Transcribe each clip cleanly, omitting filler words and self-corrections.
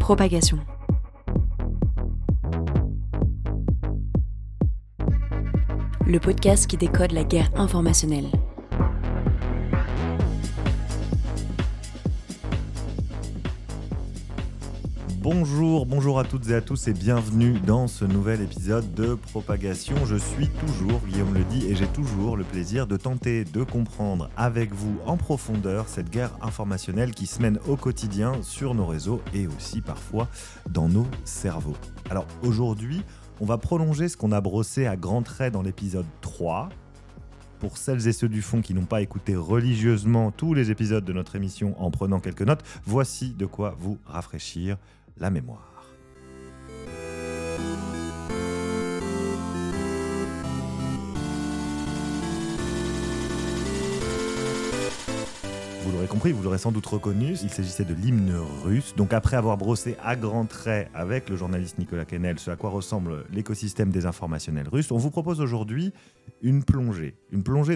Propagation. Le podcast qui décode la guerre informationnelle. Bonjour à toutes et à tous et bienvenue dans ce nouvel épisode de Propagation. Je suis toujours Guillaume Ledy et j'ai toujours le plaisir de tenter de comprendre avec vous en profondeur cette guerre informationnelle qui se mène au quotidien sur nos réseaux et aussi parfois dans nos cerveaux. Alors aujourd'hui, on va prolonger ce qu'on a brossé à grands traits dans l'épisode 3. Pour celles et ceux du fond qui n'ont pas écouté religieusement tous les épisodes de notre émission en prenant quelques notes, voici de quoi vous rafraîchir la mémoire. Vous l'aurez compris, vous l'aurez sans doute reconnu, il s'agissait de l'hymne russe. Donc après avoir brossé à grands traits avec le journaliste Nicolas Quesnel ce à quoi ressemble l'écosystème des informationnels russes, on vous propose aujourd'hui une plongée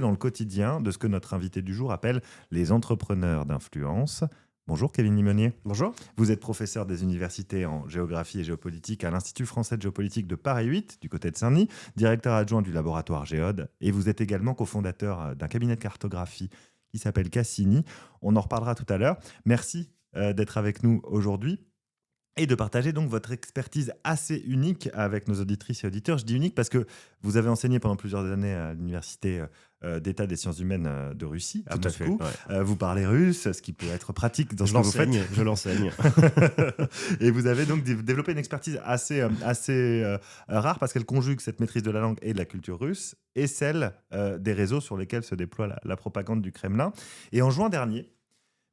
dans le quotidien de ce que notre invité du jour appelle les entrepreneurs d'influence. Bonjour Kevin Limonier. Bonjour. Vous êtes professeur des universités en géographie et géopolitique à l'Institut français de géopolitique de Paris 8, du côté de Saint-Denis, directeur adjoint du laboratoire Géode, et vous êtes également cofondateur d'un cabinet de cartographie qui s'appelle Cassini. On en reparlera tout à l'heure. Merci d'être avec nous aujourd'hui et de partager donc votre expertise assez unique avec nos auditrices et auditeurs. Je dis unique parce que vous avez enseigné pendant plusieurs années à l'université d'État des sciences humaines de Russie, à Moscou. Ouais. Vous parlez russe, ce qui peut être pratique dans ce que vous faites. Je l'enseigne. Et vous avez donc développé une expertise assez rare parce qu'elle conjugue cette maîtrise de la langue et de la culture russe et celle des réseaux sur lesquels se déploie la propagande du Kremlin. Et en juin dernier,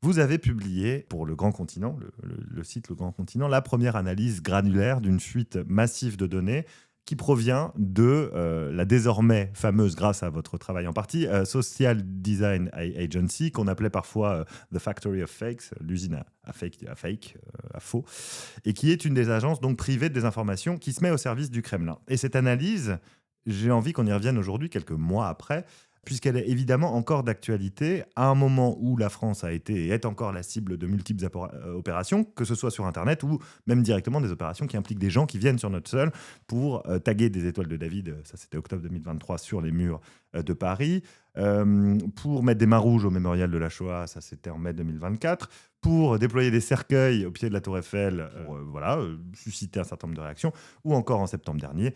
vous avez publié pour Le Grand Continent, le site Le Grand Continent, la première analyse granulaire d'une fuite massive de données qui provient de la désormais fameuse, grâce à votre travail en partie, Social Design Agency, qu'on appelait parfois The Factory of Fakes, l'usine à faux, et qui est une des agences donc privées de désinformation qui se met au service du Kremlin. Et cette analyse, j'ai envie qu'on y revienne aujourd'hui, quelques mois après, puisqu'elle est évidemment encore d'actualité, à un moment où la France a été et est encore la cible de multiples opérations, que ce soit sur Internet ou même directement des opérations qui impliquent des gens qui viennent sur notre sol pour taguer des étoiles de David, ça c'était octobre 2023, sur les murs de Paris, pour mettre des mains rouges au mémorial de la Shoah, ça c'était en mai 2024, pour déployer des cercueils au pied de la Tour Eiffel, pour susciter un certain nombre de réactions, ou encore en septembre dernier,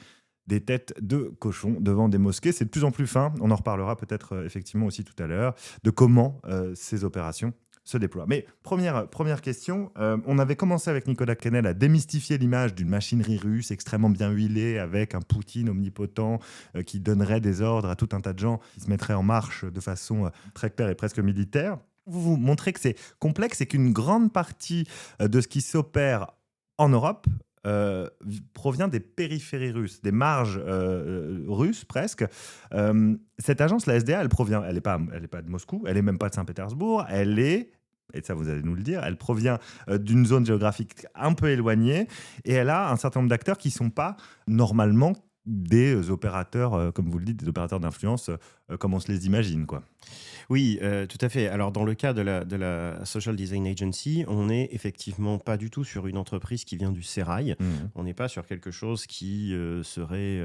des têtes de cochons devant des mosquées. C'est de plus en plus fin. On en reparlera peut-être effectivement aussi tout à l'heure de comment ces opérations se déploient. Mais première question, on avait commencé avec Nicolas Quesnel à démystifier l'image d'une machinerie russe extrêmement bien huilée avec un Poutine omnipotent qui donnerait des ordres à tout un tas de gens qui se mettraient en marche de façon très claire et presque militaire. Vous montrez que c'est complexe et qu'une grande partie de ce qui s'opère en Europe provient des périphéries russes, des marges russes presque. Cette agence, la SDA, elle n'est pas de Moscou, elle n'est même pas de Saint-Pétersbourg, elle est, et ça vous allez nous le dire, elle provient d'une zone géographique un peu éloignée et elle a un certain nombre d'acteurs qui ne sont pas normalement des opérateurs, comme vous le dites, des opérateurs d'influence comme on se les imagine, quoi. Oui, tout à fait. Alors, dans le cas de la Social Design Agency, on n'est effectivement pas du tout sur une entreprise qui vient du sérail. On n'est pas sur quelque chose qui serait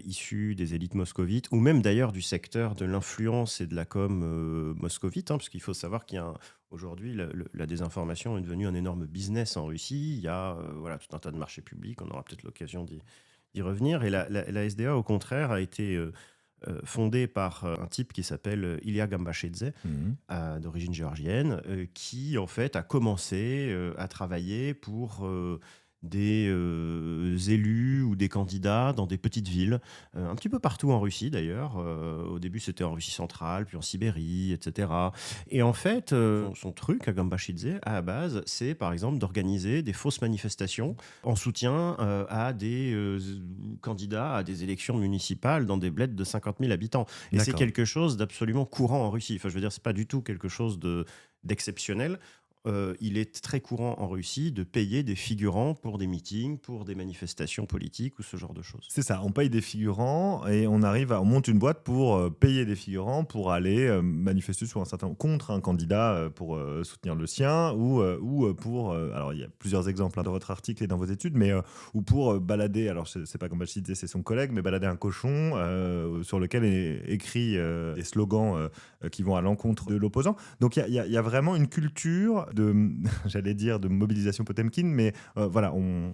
issu des élites moscovites, ou même d'ailleurs du secteur de l'influence et de la com moscovite, parce qu'il faut savoir qu'il y a aujourd'hui, la désinformation est devenue un énorme business en Russie. Il y a tout un tas de marchés publics, on aura peut-être l'occasion d'y revenir. Et la SDA, au contraire, a été fondée par un type qui s'appelle Ilya Gambachidze, d'origine géorgienne, qui en fait a commencé à travailler pour des élus ou des candidats dans des petites villes, un petit peu partout en Russie d'ailleurs. Au début, c'était en Russie centrale, puis en Sibérie, etc. Et en fait, son truc à Gambachidze, à la base, c'est par exemple d'organiser des fausses manifestations en soutien à des candidats à des élections municipales dans des bleds de 50 000 habitants. Et D'accord. c'est quelque chose d'absolument courant en Russie. Enfin, je veux dire, c'est pas du tout quelque chose d'exceptionnel. il est très courant en Russie de payer des figurants pour des meetings, pour des manifestations politiques ou ce genre de choses. C'est ça, on paye des figurants et on monte une boîte pour payer des figurants pour aller manifester contre un candidat pour soutenir le sien ou pour, alors il y a plusieurs exemples dans votre article et dans vos études, mais ou pour balader, alors c'est pas comme je disais, c'est son collègue, mais balader un cochon sur lequel est écrit des slogans qui vont à l'encontre de l'opposant. Donc il y a vraiment une culture de, j'allais dire, de mobilisation Potemkin, mais voilà, on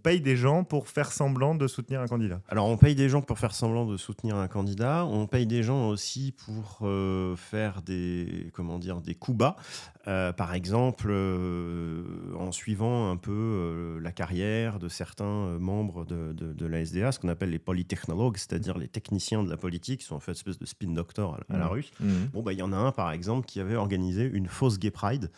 paye des gens pour faire semblant de soutenir un candidat. Alors, on paye des gens pour faire semblant de soutenir un candidat. On paye des gens aussi pour faire des coups bas. Par exemple, en suivant un peu la carrière de certains membres de la SDA, ce qu'on appelle les polytechnologues, c'est-à-dire les techniciens de la politique, qui sont en fait une espèce de spin doctor à la russe. Bon, il y en a un, par exemple, qui avait organisé une fausse gay pride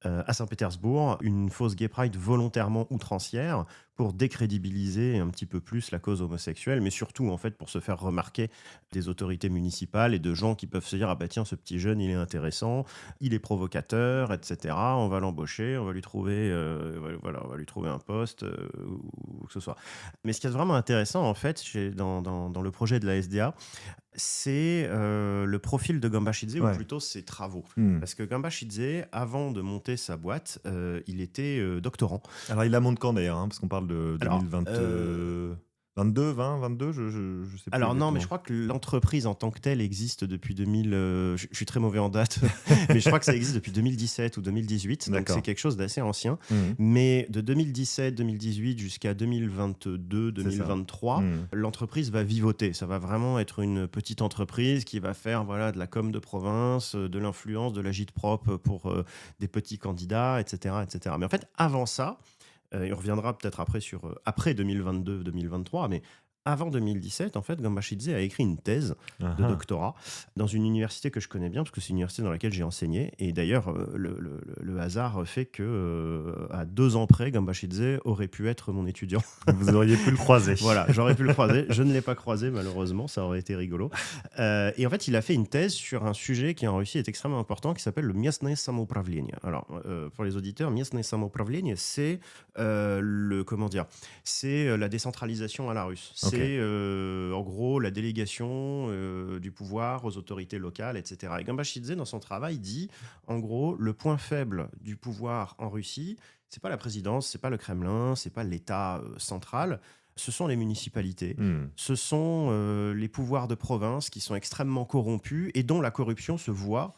à Saint-Pétersbourg, une fausse gay pride volontairement outrancière pour décrédibiliser un petit peu plus la cause homosexuelle, mais surtout en fait pour se faire remarquer des autorités municipales et de gens qui peuvent se dire ah bah tiens, ce petit jeune il est intéressant, il est provocateur, etc. On va l'embaucher, on va lui trouver on va lui trouver un poste ou que ce soit. Mais ce qui est vraiment intéressant en fait dans le projet de la SDA, c'est le profil de Gambashidze, ou plutôt ses travaux. Parce que Gambashidze, avant de monter sa boîte, il était doctorant. Alors, il la monte quand d'ailleurs, parce qu'on parle de 2022, 22, je sais plus. Alors non, mais je crois que l'entreprise en tant que telle existe depuis 2000... je suis très mauvais en date, mais je crois que ça existe depuis 2017 ou 2018, donc c'est quelque chose d'assez ancien. Mais de 2017, 2018 jusqu'à 2022, 2023, l'entreprise va vivoter. Ça va vraiment être une petite entreprise qui va faire de la com de province, de l'influence, de l'agite-prop pour des petits candidats, etc., etc. Mais en fait, avant ça, il reviendra peut-être après 2022-2023, mais avant 2017, en fait, Gambashidze a écrit une thèse de doctorat dans une université que je connais bien, parce que c'est une université dans laquelle j'ai enseigné. Et d'ailleurs, le hasard fait que à 2 ans près, Gambashidze aurait pu être mon étudiant. Vous auriez pu le croiser. Voilà, j'aurais pu le croiser. Je ne l'ai pas croisé, malheureusement, ça aurait été rigolo. Et en fait, il a fait une thèse sur un sujet qui en Russie est extrêmement important, qui s'appelle le местное самоуправление. Alors, pour les auditeurs, местное самоуправление, c'est c'est la décentralisation à la russe. C'est en gros la délégation du pouvoir aux autorités locales, etc. Et Gambashidze, dans son travail, dit en gros le point faible du pouvoir en Russie, c'est pas la présidence, c'est pas le Kremlin, c'est pas l'État central. Ce sont les municipalités, ce sont les pouvoirs de province qui sont extrêmement corrompus et dont la corruption se voit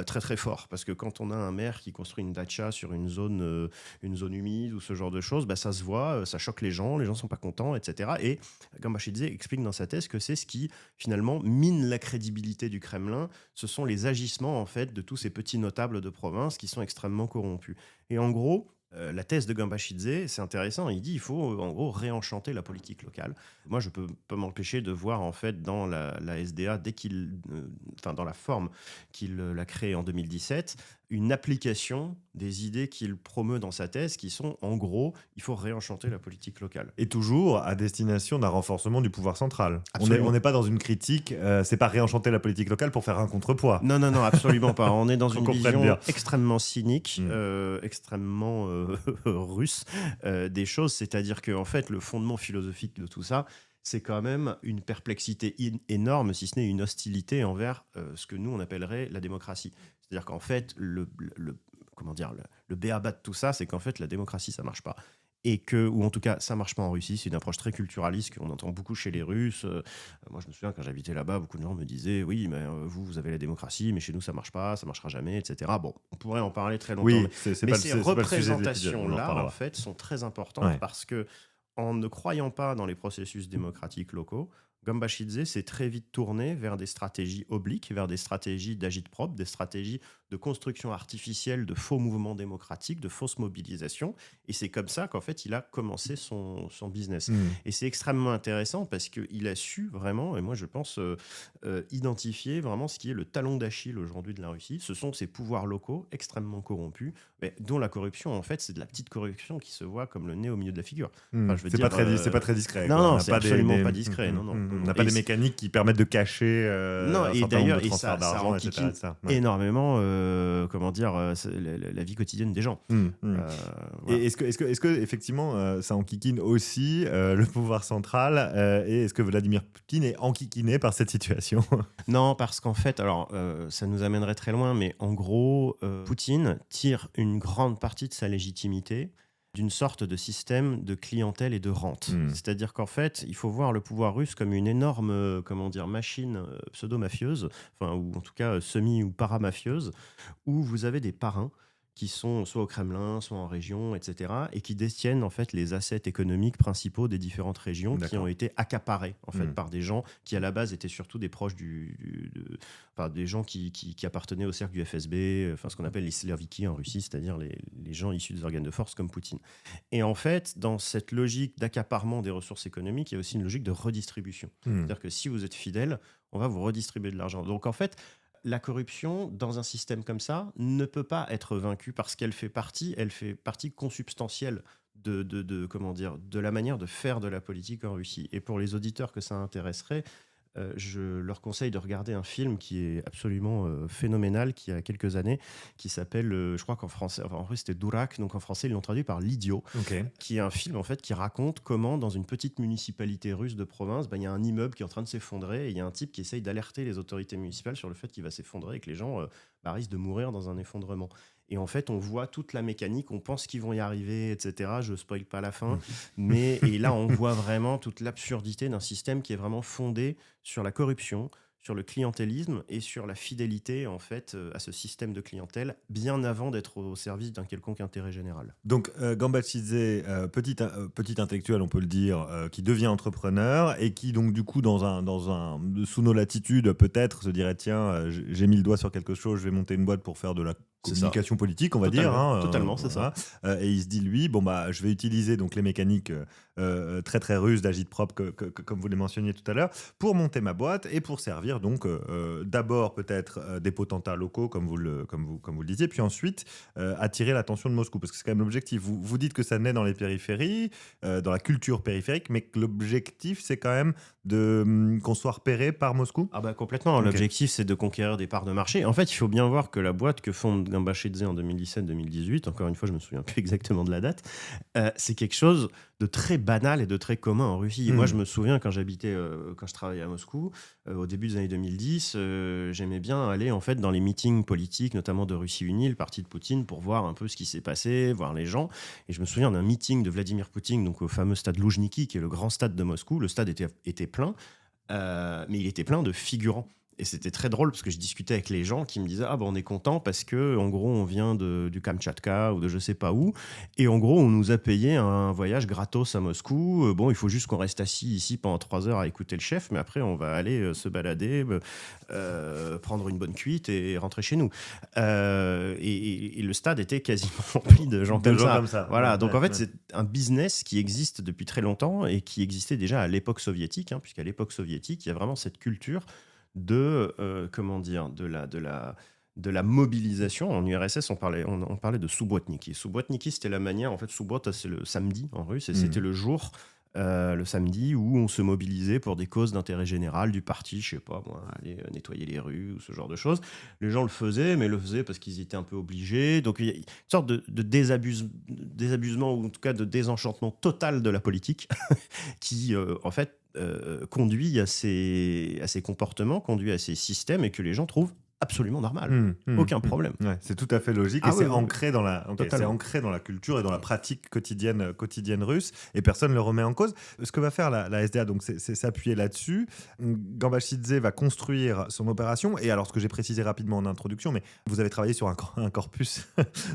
très très fort, parce que quand on a un maire qui construit une dacha sur une zone humide ou ce genre de choses, ça se voit, ça choque les gens sont pas contents, etc. Et Gambashidze explique dans sa thèse que c'est ce qui finalement mine la crédibilité du Kremlin, ce sont les agissements en fait de tous ces petits notables de province qui sont extrêmement corrompus. Et en gros, la thèse de Gambashidze, c'est intéressant, il dit il faut en gros réenchanter la politique locale. Moi, je peux pas m'empêcher de voir en fait dans la SDA, dans la forme qu'il l'a créée en 2017, une application des idées qu'il promeut dans sa thèse qui sont en gros, il faut réenchanter la politique locale. Et toujours à destination d'un renforcement du pouvoir central. Absolument. On n'est pas dans une critique, c'est pas réenchanter la politique locale pour faire un contrepoids. Non, absolument pas. On est dans une vision bien. extrêmement cynique, extrêmement russe des choses, c'est-à-dire que en fait, le fondement philosophique de tout ça, c'est quand même une perplexité énorme, si ce n'est une hostilité envers ce que nous, on appellerait la démocratie. C'est-à-dire qu'en fait, le b.a.-ba de tout ça, c'est qu'en fait, la démocratie, ça marche pas. Ou en tout cas, ça marche pas en Russie. C'est une approche très culturaliste qu'on entend beaucoup chez les Russes. Moi, je me souviens, quand j'habitais là-bas, beaucoup de gens me disaient « Oui, mais vous avez la démocratie, mais chez nous, ça marche pas, ça marchera jamais, etc. » Bon, on pourrait en parler très longtemps. Oui, mais ces représentations-là, en fait, sont très importantes parce que, en ne croyant pas dans les processus démocratiques locaux, Gambashidze s'est très vite tourné vers des stratégies obliques, vers des stratégies d'agite-prop, des stratégies de construction artificielle de faux mouvements démocratiques, de fausses mobilisations. Et c'est comme ça qu'en fait, il a commencé son business. Et c'est extrêmement intéressant parce qu'il a su vraiment, et moi je pense, identifier vraiment ce qui est le talon d'Achille aujourd'hui de la Russie. Ce sont ces pouvoirs locaux extrêmement corrompus, mais dont la corruption, en fait, c'est de la petite corruption qui se voit comme le nez au milieu de la figure. Enfin, c'est pas très discret. Non, c'est absolument pas discret. Non. On n'a pas des mécaniques qui permettent de cacher non, un et certain nombre d'ailleurs, de transferts d'argent, etc. énormément la vie quotidienne des gens. Voilà. Et est-ce que effectivement, ça enquiquine aussi le pouvoir central et est-ce que Vladimir Poutine est enquiquiné par cette situation? Non, parce qu'en fait, alors ça nous amènerait très loin, mais en gros, Poutine tire une grande partie de sa légitimité d'une sorte de système de clientèle et de rente. C'est-à-dire qu'en fait, il faut voir le pouvoir russe comme une énorme machine pseudo-mafieuse, ou en tout cas semi- ou paramafieuse, où vous avez des parrains qui sont soit au Kremlin, soit en région, etc., et qui détiennent en fait les assets économiques principaux des différentes régions qui ont été accaparés en fait par des gens qui à la base étaient surtout des proches des gens qui appartenaient au cercle du FSB, ce qu'on appelle les Slaviki en Russie, c'est-à-dire les gens issus des organes de force comme Poutine. Et en fait, dans cette logique d'accaparement des ressources économiques, il y a aussi une logique de redistribution. C'est-à-dire que si vous êtes fidèle, on va vous redistribuer de l'argent. Donc en fait, la corruption, dans un système comme ça, ne peut pas être vaincue parce qu'elle fait partie consubstantielle de la manière de faire de la politique en Russie. Et pour les auditeurs que ça intéresserait, je leur conseille de regarder un film qui est absolument phénoménal, qui a quelques années, qui s'appelle, je crois qu'en français, en russe c'était Durak, donc en français ils l'ont traduit par L'idiot, qui est un film en fait qui raconte comment dans une petite municipalité russe de province, il y a un immeuble qui est en train de s'effondrer et il y a un type qui essaye d'alerter les autorités municipales sur le fait qu'il va s'effondrer et que les gens risquent de mourir dans un effondrement. Et en fait, on voit toute la mécanique, on pense qu'ils vont y arriver, etc. Je ne spoil pas la fin. Et là, on voit vraiment toute l'absurdité d'un système qui est vraiment fondé sur la corruption, sur le clientélisme et sur la fidélité en fait à ce système de clientèle bien avant d'être au service d'un quelconque intérêt général. Donc Gambachidze, petit intellectuel on peut le dire, qui devient entrepreneur et qui donc du coup sous nos latitudes peut-être se dirait tiens j'ai mis le doigt sur quelque chose, je vais monter une boîte pour faire de la communication politique on va dire. Totalement, c'est ça. Et il se dit lui je vais utiliser donc les mécaniques très très russes d'agit-prop comme vous les mentionniez tout à l'heure pour monter ma boîte et pour servir donc d'abord peut-être des potentats locaux comme vous le disiez, puis ensuite attirer l'attention de Moscou parce que c'est quand même l'objectif. Vous dites que ça naît dans les périphéries, dans la culture périphérique, mais que l'objectif c'est quand même qu'on soit repéré par Moscou. Complètement. Okay. L'objectif c'est de conquérir des parts de marché. En fait, il faut bien voir que la boîte que fonde Gambachidze en 2017-2018, encore une fois je me souviens plus exactement de la date, c'est quelque chose de très banal et de très commun en Russie. Moi, je me souviens quand je travaillais à Moscou, au début des années 2010, j'aimais bien aller en fait dans les meetings politiques, notamment de Russie Unie, le parti de Poutine, pour voir un peu ce qui s'est passé, voir les gens. Et je me souviens d'un meeting de Vladimir Poutine, donc au fameux stade Loujniki, qui est le grand stade de Moscou. Le stade était plein, mais il était plein de figurants. Et c'était très drôle parce que je discutais avec les gens qui me disaient on est content parce que en gros on vient du Kamtchatka ou de je sais pas où et en gros on nous a payé un voyage gratos à Moscou. Il faut juste qu'on reste assis ici pendant 3 heures à écouter le chef, mais après on va aller se balader, prendre une bonne cuite et rentrer chez nous. Et le stade était quasiment rempli de gens comme ça. Voilà. Donc en fait c'est un business qui existe depuis très longtemps et qui existait déjà à l'époque soviétique, puisqu'à l'époque soviétique il y a vraiment cette culture de la mobilisation. En URSS, on parlait de soubotniki. Soubotniki, c'était la manière, en fait, soubot, c'est le samedi en russe, et c'était le jour, le samedi, où on se mobilisait pour des causes d'intérêt général du parti, je sais pas moi, aller nettoyer les rues ou ce genre de choses. Les gens le faisaient, mais le faisaient parce qu'ils étaient un peu obligés. Donc il y a une sorte de désabusement, ou en tout cas de désenchantement total de la politique, qui, en fait, conduit à ces comportements, conduit à ces systèmes et que les gens trouvent absolument normal. Aucun problème. Ouais, c'est tout à fait logique et c'est ancré dans la culture et dans la pratique quotidienne russe et personne ne le remet en cause. Ce que va faire la SDA, donc, c'est s'appuyer là-dessus. Gambachidze va construire son opération et alors ce que j'ai précisé rapidement en introduction, mais vous avez travaillé sur un corpus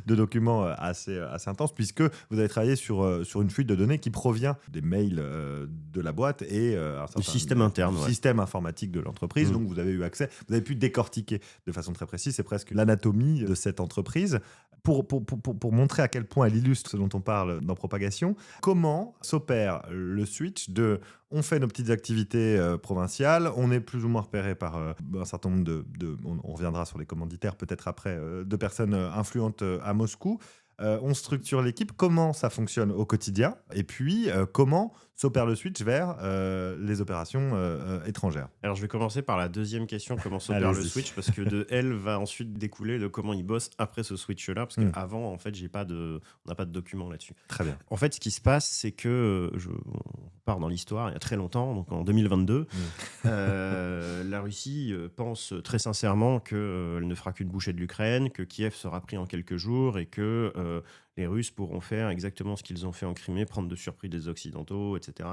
de documents assez intense puisque vous avez travaillé sur une fuite de données qui provient des mails de la boîte et du système interne, système informatique de l'entreprise. Donc vous avez eu accès, vous avez pu décortiquer de façon très précise, c'est presque l'anatomie de cette entreprise. Pour montrer à quel point elle illustre ce dont on parle dans Propagation, comment s'opère le switch de on fait nos petites activités provinciales, on est plus ou moins repéré par un certain nombre on reviendra sur les commanditaires peut-être après, de personnes influentes à Moscou, on structure l'équipe, comment ça fonctionne au quotidien, et puis comment s'opère le switch vers les opérations étrangères. Alors, je vais commencer par la deuxième question, comment s'opère le switch, parce que de elle va ensuite découler de comment ils bossent après ce switch-là, parce qu'avant, en fait, on n'a pas de document là-dessus. Très bien. En fait, ce qui se passe, c'est que, on part dans l'histoire, il y a très longtemps, donc en 2022, la Russie pense très sincèrement qu'elle ne fera qu'une bouchée de l'Ukraine, que Kiev sera pris en quelques jours et que les Russes pourront faire exactement ce qu'ils ont fait en Crimée, prendre de surprise des Occidentaux, etc.,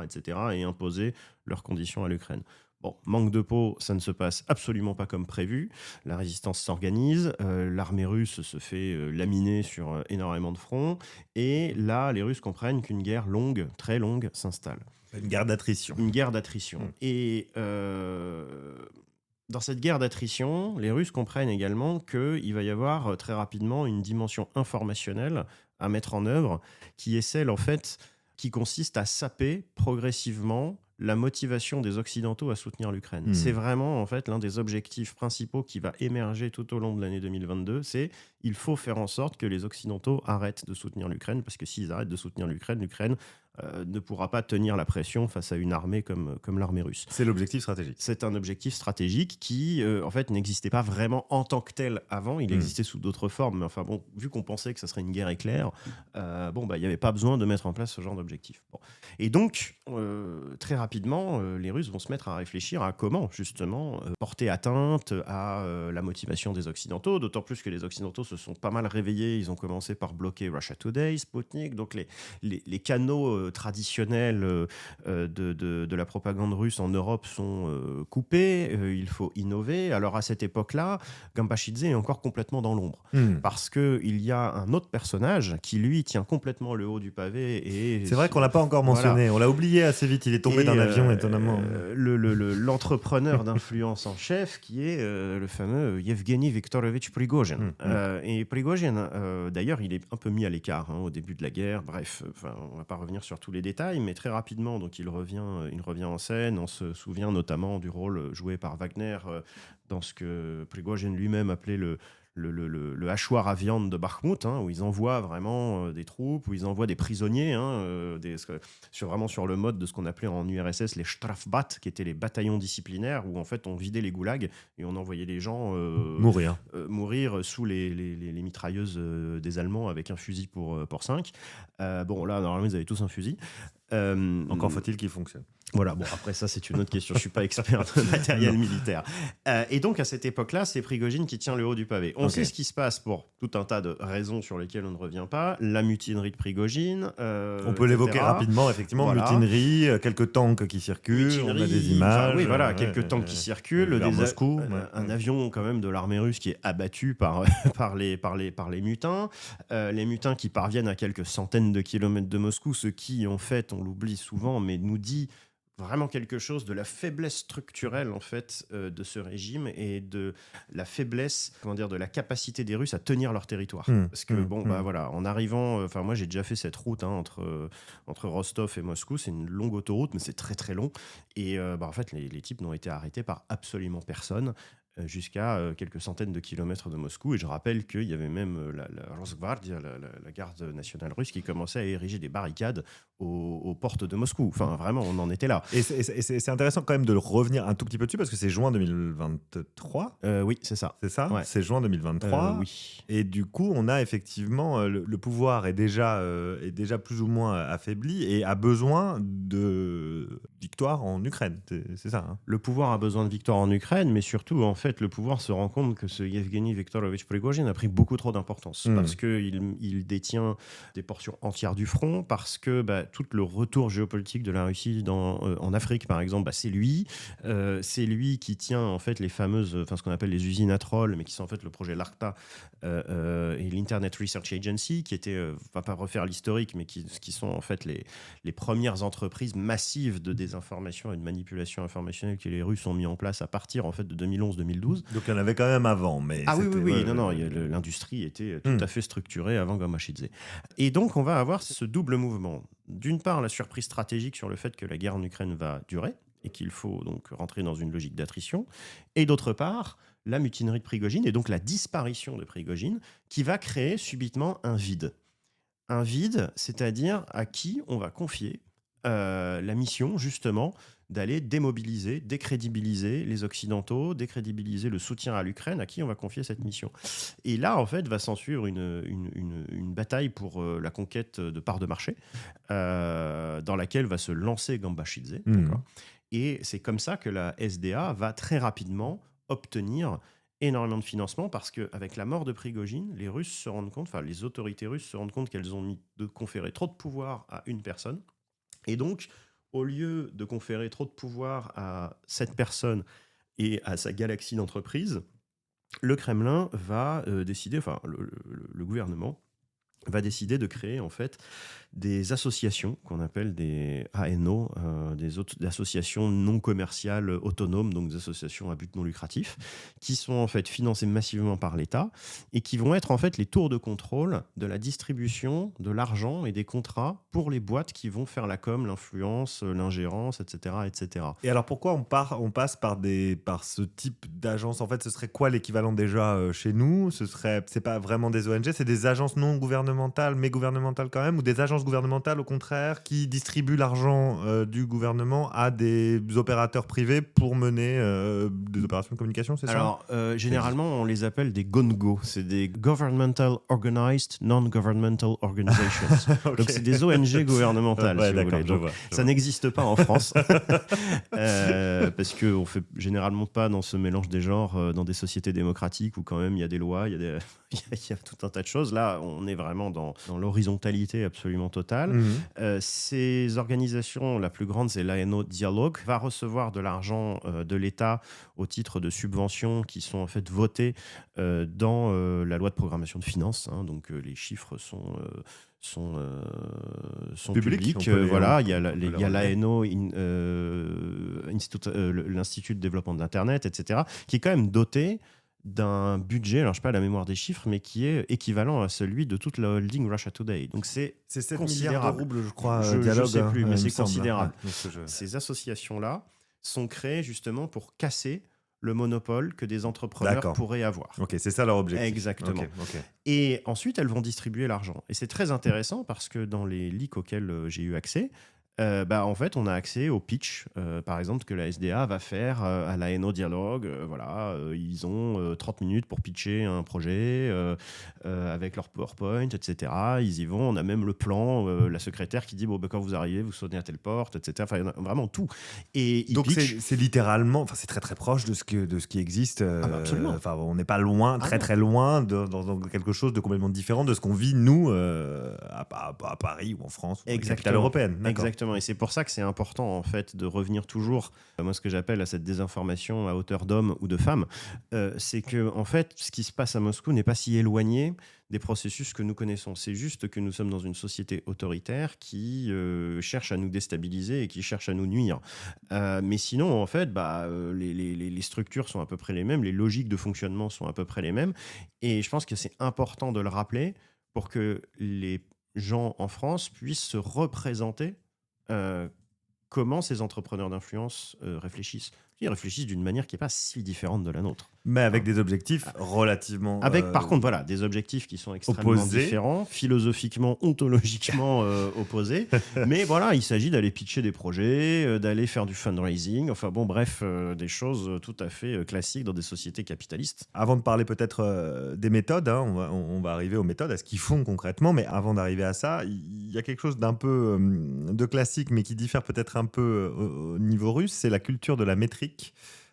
et imposer leurs conditions à l'Ukraine. Bon, manque de peau, ça ne se passe absolument pas comme prévu. La résistance s'organise, l'armée russe se fait laminer sur énormément de fronts, et là, les Russes comprennent qu'une guerre longue, très longue, s'installe. Une guerre d'attrition. Une guerre d'attrition. Et dans cette guerre d'attrition, les Russes comprennent également qu'il va y avoir très rapidement une dimension informationnelle à mettre en œuvre, qui est celle, en fait, qui consiste à saper progressivement la motivation des Occidentaux à soutenir l'Ukraine. C'est vraiment, en fait, l'un des objectifs principaux qui va émerger tout au long de l'année 2022, c'est il faut faire en sorte que les Occidentaux arrêtent de soutenir l'Ukraine, parce que s'ils arrêtent de soutenir l'Ukraine ne pourra pas tenir la pression face à une armée comme l'armée russe. C'est l'objectif stratégique. C'est un objectif stratégique qui, en fait, n'existait pas vraiment en tant que tel avant. Il existait sous d'autres formes. Mais enfin, bon, vu qu'on pensait que ça serait une guerre éclair, il n'y avait pas besoin de mettre en place ce genre d'objectif. Bon. Et donc, très rapidement, les Russes vont se mettre à réfléchir à comment, justement, porter atteinte à la motivation des Occidentaux, d'autant plus que les Occidentaux se sont pas mal réveillés. Ils ont commencé par bloquer Russia Today, Sputnik, donc les canaux traditionnels de la propagande russe en Europe sont coupés, il faut innover. Alors à cette époque-là, Gambashidze est encore complètement dans l'ombre, parce qu'il y a un autre personnage qui, lui, tient complètement le haut du pavé. Et c'est vrai qu'on ne l'a pas encore mentionné, on l'a oublié assez vite, il est tombé d'un avion étonnamment. L'entrepreneur d'influence en chef, qui est le fameux Yevgeny Viktorovich Prigozhin. Et Prigozhin, d'ailleurs, il est un peu mis à l'écart au début de la guerre. Bref, on ne va pas revenir sur tous les détails, mais très rapidement, donc il revient en scène. On se souvient notamment du rôle joué par Wagner dans ce que Prigozhin lui-même appelait le hachoir à viande de Bakhmout, où ils envoient vraiment des troupes, où ils envoient des prisonniers, sur le mode de ce qu'on appelait en URSS les Strafbat, qui étaient les bataillons disciplinaires, où en fait on vidait les goulags et on envoyait les gens mourir sous les mitrailleuses des Allemands avec un fusil pour 5. Bon, là, normalement, ils avaient tous un fusil. Encore faut-il qu'il fonctionne. Voilà, bon, après ça, c'est une autre question. Je ne suis pas expert de matériel militaire. Et donc, à cette époque-là, c'est Prigozhin qui tient le haut du pavé. On sait ce qui se passe pour tout un tas de raisons sur lesquelles on ne revient pas. La mutinerie de Prigozhin. On peut l'évoquer rapidement, effectivement. Voilà. Mutinerie, quelques tanks qui circulent, on a des images. Oui, voilà, quelques tanks qui circulent. Moscou. Un avion, quand même, de l'armée russe qui est abattu par les mutins. Les mutins qui parviennent à quelques centaines de kilomètres de Moscou, ce qui, en fait, on l'oublie souvent, mais nous dit vraiment quelque chose de la faiblesse structurelle en fait de ce régime et de la faiblesse, de la capacité des Russes à tenir leur territoire. Parce que voilà, en arrivant, moi j'ai déjà fait cette route entre Rostov et Moscou, c'est une longue autoroute mais c'est très très long et en fait les types n'ont été arrêtés par absolument personne jusqu'à quelques centaines de kilomètres de Moscou. Et je rappelle qu'il y avait même la Rosgvardia, la garde nationale russe, qui commençait à ériger des barricades aux portes de Moscou. Enfin, vraiment, on en était là. Et c'est intéressant quand même de revenir un tout petit peu dessus, parce que c'est juin 2023. Oui, c'est ça. C'est ça, ouais. C'est juin 2023. Oui. Et du coup, on a effectivement... le pouvoir est déjà plus ou moins affaibli et a besoin de victoire en Ukraine. C'est ça. Le pouvoir a besoin de victoire en Ukraine, mais surtout, en fait, le pouvoir se rend compte que ce Yevgeny Viktorovich Prigozhin a pris beaucoup trop d'importance parce qu'il détient des portions entières du front, parce que tout le retour géopolitique de la Russie en Afrique, par exemple, c'est lui. C'est lui qui tient en fait les fameuses, ce qu'on appelle les usines à trolls, mais qui sont en fait le projet LARTA et l'Internet Research Agency, qui étaient, on va pas refaire l'historique, mais qui sont en fait les premières entreprises massives de désinformation et de manipulation informationnelle que les Russes ont mis en place à partir en fait de 2011-2012. Donc il y en avait quand même avant, mais oui, l'industrie était tout à fait structurée avant Gambashidze. Et donc on va avoir ce double mouvement. D'une part, la surprise stratégique sur le fait que la guerre en Ukraine va durer et qu'il faut donc rentrer dans une logique d'attrition. Et d'autre part, la mutinerie de Prigozhin et donc la disparition de Prigozhin qui va créer subitement un vide. un vide, c'est-à-dire à qui on va confier la mission, justement, d'aller démobiliser, décrédibiliser les Occidentaux, décrédibiliser le soutien à l'Ukraine, à qui on va confier cette mission. Et là, en fait, va s'ensuivre une bataille pour la conquête de parts de marché, dans laquelle va se lancer Gambashidze. D'accord. Et c'est comme ça que la SDA va très rapidement obtenir énormément de financement, parce qu'avec la mort de Prigojine, les Russes se rendent compte, enfin les autorités russes se rendent compte qu'elles ont mis de conférer trop de pouvoir à une personne. Et donc, au lieu de conférer trop de pouvoir à cette personne et à sa galaxie d'entreprises, le Kremlin va décider, enfin le gouvernement va décider de créer en fait des associations qu'on appelle des ANO, des associations non commerciales autonomes, donc des associations à but non lucratif, qui sont en fait financées massivement par l'État et qui vont être en fait les tours de contrôle de la distribution de l'argent et des contrats pour les boîtes qui vont faire la com, l'influence, l'ingérence, etc., etc. Et alors pourquoi on passe par ce type d'agence? En fait, ce serait quoi l'équivalent déjà chez nous? C'est pas vraiment des ONG, c'est des agences non gouvernementales, mais gouvernementales quand même, ou des agences gouvernementales au contraire qui distribuent l'argent du gouvernement à des opérateurs privés pour mener des opérations de communication, c'est ça? Alors, généralement, on les appelle des GONGO. C'est des Governmental Organized Non-Governmental Organizations. Ok. Donc, c'est des ONG gouvernementales, Ouais, si vous d'accord, voulez. je Donc, vois. ça n'existe pas en France. Parce qu'on ne fait généralement pas dans ce mélange des genres dans des sociétés démocratiques où quand même il y a des lois, il y a tout un tas de choses. Là, on est vraiment dans l'horizontalité absolument totale. Ces organisations, la plus grande, c'est l'ANO Dialogue, va recevoir de l'argent de l'État au titre de subventions qui sont en fait votées dans la loi de programmation de finances. Hein. Donc les chiffres sont Public, publics. on Voilà, il y peut a les l'ANO, l'Institut de développement de l'Internet, etc., qui est quand même doté d'un budget, alors je ne sais pas la mémoire des chiffres, mais qui est équivalent à celui de toute la holding Russia Today. Donc c'est 7 milliards de considérable. roubles, je crois, Je Dialogue. ne sais plus, mais il c'est me semble. considérable. Ouais, donc Ces associations-là sont créées justement pour casser le monopole que des entrepreneurs D'accord. pourraient avoir. Ok, c'est ça leur objectif. Exactement. Ok. Et ensuite, elles vont distribuer l'argent. Et c'est très intéressant parce que dans les leaks auxquels j'ai eu accès, en fait, on a accès au pitch, par exemple, que la SDA va faire à la NO Dialogue. Ils ont 30 minutes pour pitcher un projet avec leur PowerPoint, etc. Ils y vont. On a même le plan, la secrétaire qui dit quand vous arrivez, vous sonnez à telle porte, etc. Enfin, il y en a vraiment tout. Et Donc c'est littéralement, enfin c'est très très proche de ce qui existe. Absolument. Enfin, on n'est pas loin, très loin dans quelque chose de complètement différent de ce qu'on vit nous à Paris ou en France ou dans les capitales européennes. D'accord. Exactement. Et c'est pour ça que c'est important en fait de revenir toujours, moi ce que j'appelle à cette désinformation à hauteur d'homme ou de femme, c'est que en fait ce qui se passe à Moscou n'est pas si éloigné des processus que nous connaissons. C'est juste que nous sommes dans une société autoritaire qui cherche à nous déstabiliser et qui cherche à nous nuire. Mais sinon, en fait, les structures sont à peu près les mêmes, les logiques de fonctionnement sont à peu près les mêmes. Et je pense que c'est important de le rappeler pour que les gens en France puissent se représenter comment ces entrepreneurs d'influence réfléchissent. Ils réfléchissent d'une manière qui n'est pas si différente de la nôtre. Mais avec des objectifs relativement... Par contre, voilà, des objectifs qui sont extrêmement opposés. différents, philosophiquement, ontologiquement opposés. Mais voilà, il s'agit d'aller pitcher des projets, d'aller faire du fundraising, enfin bon, bref, des choses tout à fait classiques dans des sociétés capitalistes. Avant de parler peut-être des méthodes, hein, on va arriver aux méthodes, à ce qu'ils font concrètement, mais avant d'arriver à ça, il y a quelque chose d'un peu de classique, mais qui diffère peut-être un peu au niveau russe, c'est la culture de la métrique.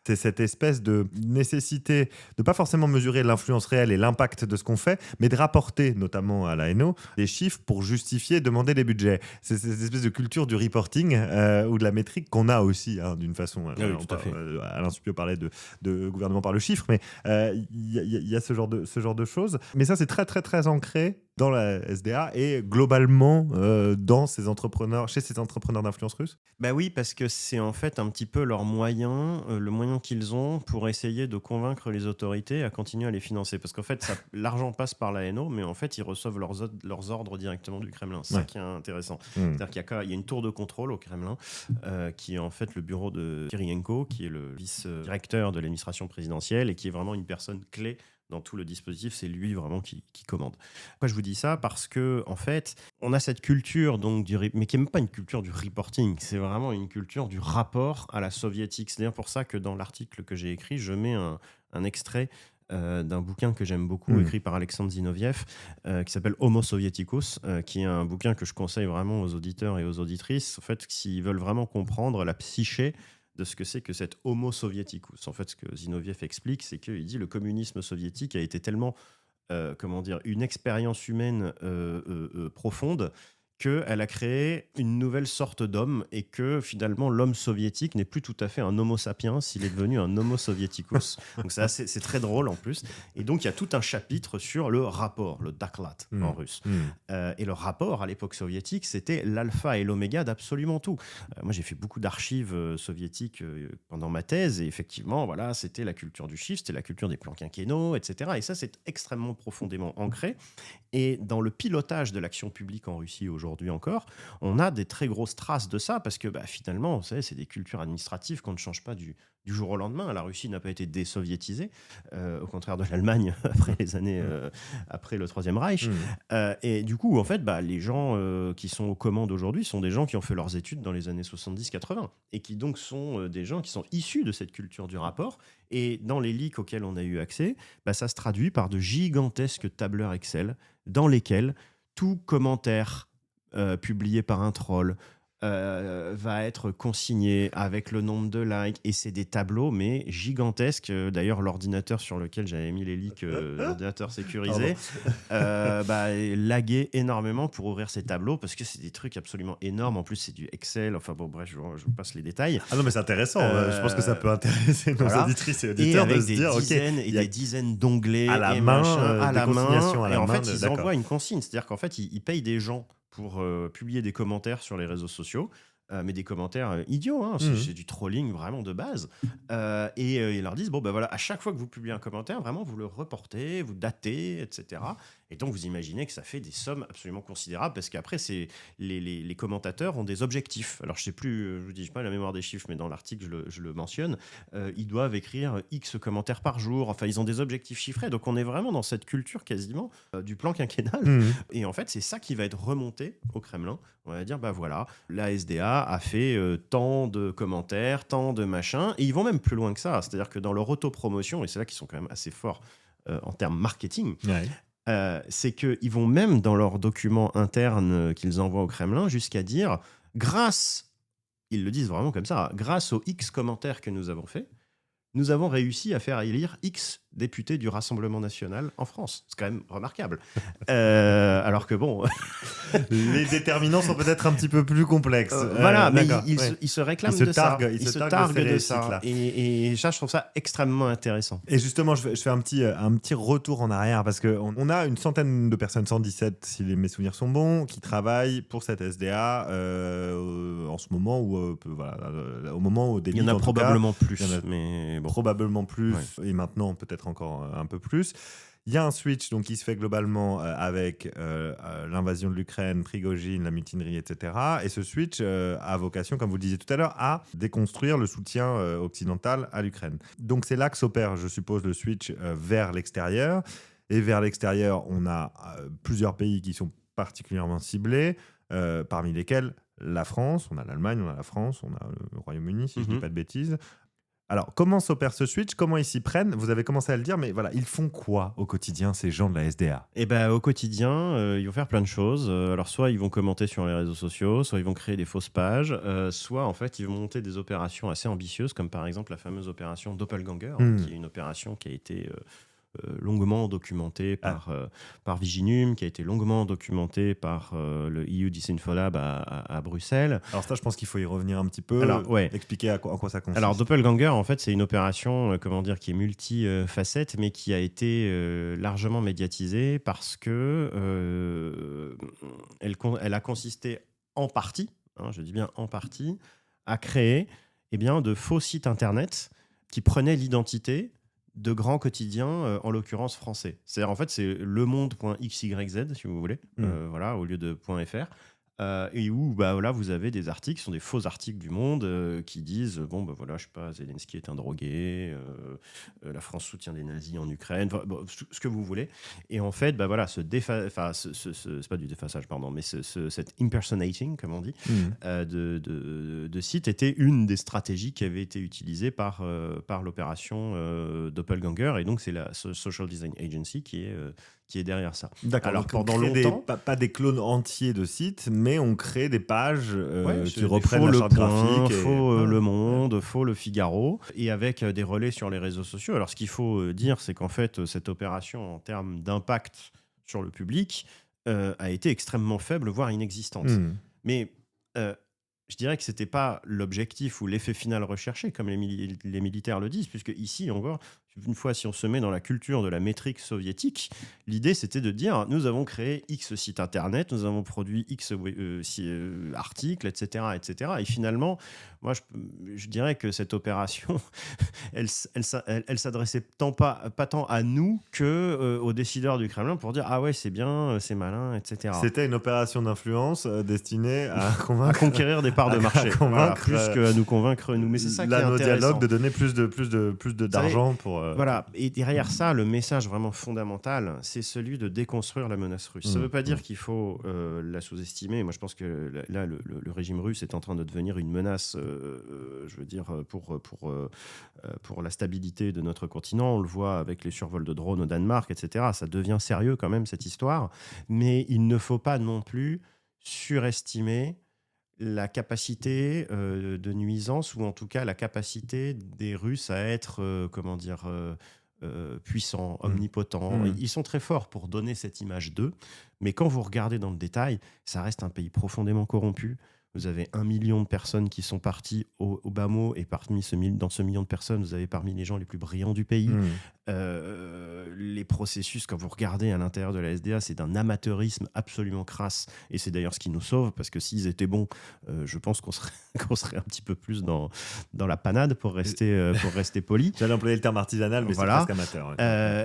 C'est cette espèce de nécessité de pas forcément mesurer l'influence réelle et l'impact de ce qu'on fait, mais de rapporter, notamment à l'ANO, des chiffres pour justifier, demander des budgets. C'est cette espèce de culture du reporting ou de la métrique qu'on a aussi, hein, d'une façon... Oui, tout à fait. Alain Supiot parlait de gouvernement par le chiffre, mais il y a ce genre de choses. Mais ça, c'est très, très, très ancré dans la SDA et globalement chez ces entrepreneurs d'influence russe. Bah oui, parce que c'est en fait un petit peu leur moyen, le moyen qu'ils ont pour essayer de convaincre les autorités à continuer à les financer. Parce qu'en fait, l'argent passe par l'ANO, mais en fait, ils reçoivent leurs ordres directement du Kremlin. C'est ça qui est intéressant. C'est-à-dire qu'il y a une tour de contrôle au Kremlin, qui est en fait le bureau de Kirienko, qui est le vice-directeur de l'administration présidentielle et qui est vraiment une personne clé dans tout le dispositif, c'est lui vraiment qui commande. Pourquoi je vous dis ça? Parce que en fait, on a cette culture donc mais qui n'est même pas une culture du reporting, c'est vraiment une culture du rapport à la soviétique. C'est d'ailleurs pour ça que dans l'article que j'ai écrit, je mets un extrait d'un bouquin que j'aime beaucoup, écrit par Alexandre Zinoviev, qui s'appelle Homo Sovieticus, qui est un bouquin que je conseille vraiment aux auditeurs et aux auditrices, en fait, s'ils veulent vraiment comprendre la psyché de ce que c'est que cet Homo Sovieticus. En fait, ce que Zinoviev explique, c'est qu'il dit le communisme soviétique a été tellement, une expérience humaine profonde, qu'elle a créé une nouvelle sorte d'homme et que finalement l'homme soviétique n'est plus tout à fait un homo sapiens, il est devenu un homo sovieticus. Donc c'est très drôle en plus. Et donc il y a tout un chapitre sur le rapport, le daklat en russe. Et le rapport à l'époque soviétique, c'était l'alpha et l'oméga d'absolument tout. Moi j'ai fait beaucoup d'archives soviétiques pendant ma thèse et effectivement voilà, c'était la culture du chiffre, c'était la culture des plans quinquennaux, etc. Et ça c'est extrêmement profondément ancré. Et dans le pilotage de l'action publique en Russie aujourd'hui encore, on a des très grosses traces de ça parce que finalement, vous savez, c'est des cultures administratives qu'on ne change pas du jour au lendemain. La Russie n'a pas été désoviétisée, au contraire de l'Allemagne après les années après le Troisième Reich. Et du coup, en fait, les gens qui sont aux commandes aujourd'hui sont des gens qui ont fait leurs études dans les années 70-80 et qui donc sont des gens qui sont issus de cette culture du rapport. Et dans les leaks auxquels on a eu accès, ça se traduit par de gigantesques tableurs Excel dans lesquels tout commentaire publié par un troll va être consigné avec le nombre de likes et c'est des tableaux mais gigantesques. D'ailleurs l'ordinateur sur lequel j'avais mis les leaks, l'ordinateur sécurisé, laguait énormément pour ouvrir ces tableaux parce que c'est des trucs absolument énormes. En plus c'est du Excel, enfin bon bref, je vous passe les détails. Ah non mais c'est intéressant, je pense que ça peut intéresser nos auditrices et auditeurs de se dire des dizaines d'onglets à la et main, à la main, et en fait ils d'accord. envoient une consigne, c'est-à-dire qu'en fait ils payent des gens pour publier des commentaires sur les réseaux sociaux, mais des commentaires idiots, hein, c'est du trolling vraiment de base. Et ils leur disent, voilà, à chaque fois que vous publiez un commentaire, vraiment, vous le reportez, vous datez, etc. Et donc, vous imaginez que ça fait des sommes absolument considérables, parce qu'après, les commentateurs ont des objectifs. Alors, je ne sais plus, je vous dis pas la mémoire des chiffres, mais dans l'article, je le mentionne, ils doivent écrire X commentaires par jour. Enfin, ils ont des objectifs chiffrés. Donc, on est vraiment dans cette culture quasiment du plan quinquennal. Et en fait, c'est ça qui va être remonté au Kremlin. On va dire, voilà, la SDA a fait tant de commentaires, tant de machins. Et ils vont même plus loin que ça. C'est-à-dire que dans leur autopromotion, et c'est là qu'ils sont quand même assez forts en termes marketing, c'est qu'ils vont même dans leurs documents internes qu'ils envoient au Kremlin jusqu'à dire, ils le disent vraiment comme ça, grâce aux X commentaires que nous avons faits, nous avons réussi à faire élire X députés du Rassemblement national en France. C'est quand même remarquable. Alors que bon... les déterminants sont peut-être un petit peu plus complexes. Voilà, mais ils se réclament de ça. Ils se targuent de ça. Et ça, je trouve ça extrêmement intéressant. Et justement, je fais un petit retour en arrière parce qu'on a une centaine de personnes, 117 si mes souvenirs sont bons, qui travaillent pour cette SDA en ce moment, au moment où des il y en a probablement plus. Mais bon. Probablement plus, et maintenant peut-être encore un peu plus. Il y a un switch donc, qui se fait globalement avec l'invasion de l'Ukraine, Prigojine, la mutinerie, etc. Et ce switch a vocation, comme vous le disiez tout à l'heure, à déconstruire le soutien occidental à l'Ukraine. Donc c'est là que s'opère, je suppose, le switch vers l'extérieur. Et vers l'extérieur, on a plusieurs pays qui sont particulièrement ciblés, parmi lesquels la France, on a l'Allemagne, on a la France, on a le Royaume-Uni, si je ne dis pas de bêtises. Alors, comment s'opère ce switch? Comment ils s'y prennent? Vous avez commencé à le dire, mais voilà, ils font quoi au quotidien, ces gens de la SDA? Au quotidien, ils vont faire plein de choses. Alors, soit ils vont commenter sur les réseaux sociaux, soit ils vont créer des fausses pages, soit, en fait, ils vont monter des opérations assez ambitieuses, comme par exemple la fameuse opération Doppelganger, qui est une opération qui a été... longuement documenté par Viginum, qui a été longuement documenté par le EU Disinfolab à Bruxelles. Alors ça, je pense qu'il faut y revenir un petit peu, expliquer en quoi ça consiste. Alors Doppelganger, en fait, c'est une opération qui est multifacette, mais qui a été largement médiatisée parce que elle a consisté en partie, je dis bien en partie, à créer de faux sites internet qui prenaient l'identité de grands quotidiens, en l'occurrence français. C'est-à-dire, en fait, c'est lemonde.xyz, si vous voulez, au lieu de .fr. et où là, vous avez des articles qui sont des faux articles du Monde qui disent je sais pas, Zelensky est un drogué, la France soutient des nazis en Ukraine, ce que vous voulez. Et en fait, c'est pas du défaçage, pardon, mais cet impersonating, comme on dit, de site était une des stratégies qui avait été utilisée par l'opération Doppelganger, et donc c'est la Social Design Agency qui est derrière ça. D'accord. Alors Donc pendant on crée longtemps, pas des clones entiers de sites, mais on crée des pages qui il reprennent faut la le charte Point, graphique. faut Le Monde, faut le Figaro, et avec des relais sur les réseaux sociaux. Alors ce qu'il faut dire, c'est qu'en fait, cette opération, en termes d'impact sur le public, a été extrêmement faible, voire inexistante. Mais je dirais que c'était pas l'objectif ou l'effet final recherché, comme les militaires le disent, puisque ici, encore une fois, si on se met dans la culture de la métrique soviétique, l'idée c'était de dire nous avons créé X sites internet, nous avons produit X articles, etc., etc. Et finalement, moi je dirais que cette opération, elle s'adressait pas tant à nous que aux décideurs du Kremlin pour dire ah ouais, c'est bien, c'est malin, etc. C'était une opération d'influence destinée à convaincre, à conquérir des parts de marché, plus qu'à nous convaincre nous. Mais c'est ça qui est intéressant. Dialogue, de donner plus d'argent pour. Voilà. Et derrière ça, le message vraiment fondamental, c'est celui de déconstruire la menace russe. Ça ne veut pas dire qu'il faut la sous-estimer. Moi, je pense que là, le régime russe est en train de devenir une menace, je veux dire, pour la stabilité de notre continent. On le voit avec les survols de drones au Danemark, etc. Ça devient sérieux quand même, cette histoire. Mais il ne faut pas non plus surestimer la capacité de nuisance, ou en tout cas la capacité des Russes à être, puissants, omnipotents. Ils sont très forts pour donner cette image d'eux, mais quand vous regardez dans le détail, ça reste un pays profondément corrompu. Vous avez 1 million de personnes qui sont parties au bas mot, et dans ce million de personnes, vous avez parmi les gens les plus brillants du pays. Les processus, quand vous regardez à l'intérieur de la SDA, c'est d'un amateurisme absolument crasse, et c'est d'ailleurs ce qui nous sauve, parce que s'ils étaient bons, je pense qu'on serait un petit peu plus dans la panade, pour rester poli. J'allais employer le terme artisanal, mais voilà. C'est presque amateur.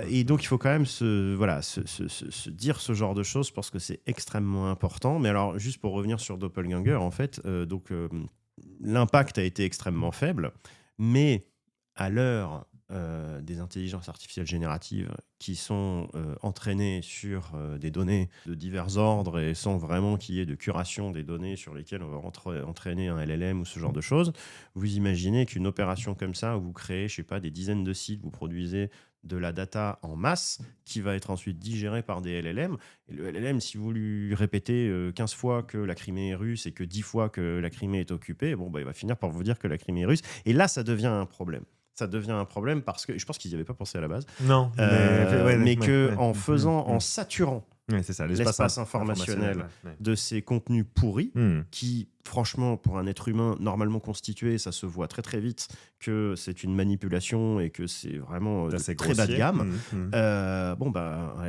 Et donc il faut quand même se dire ce genre de choses, parce que c'est extrêmement important. Mais alors, juste pour revenir sur Doppelganger, en fait, l'impact a été extrêmement faible, mais à l'heure des intelligences artificielles génératives qui sont entraînées sur des données de divers ordres, et sans vraiment qu'il y ait de curation des données sur lesquelles on va entraîner un LLM ou ce genre de choses, vous imaginez qu'une opération comme ça, où vous créez, je sais pas, des dizaines de sites, vous produisez de la data en masse qui va être ensuite digérée par des LLM. Et le LLM, si vous lui répétez 15 fois que la Crimée est russe et que 10 fois que la Crimée est occupée, il va finir par vous dire que la Crimée est russe. Et là, ça devient un problème. Ça devient un problème parce que, et je pense qu'ils n'y avaient pas pensé à la base, non, en saturant c'est ça, l'espace informationnel de ces contenus pourris, qui, franchement, pour un être humain normalement constitué, ça se voit très très vite que c'est une manipulation et que c'est vraiment très bas de gamme. Un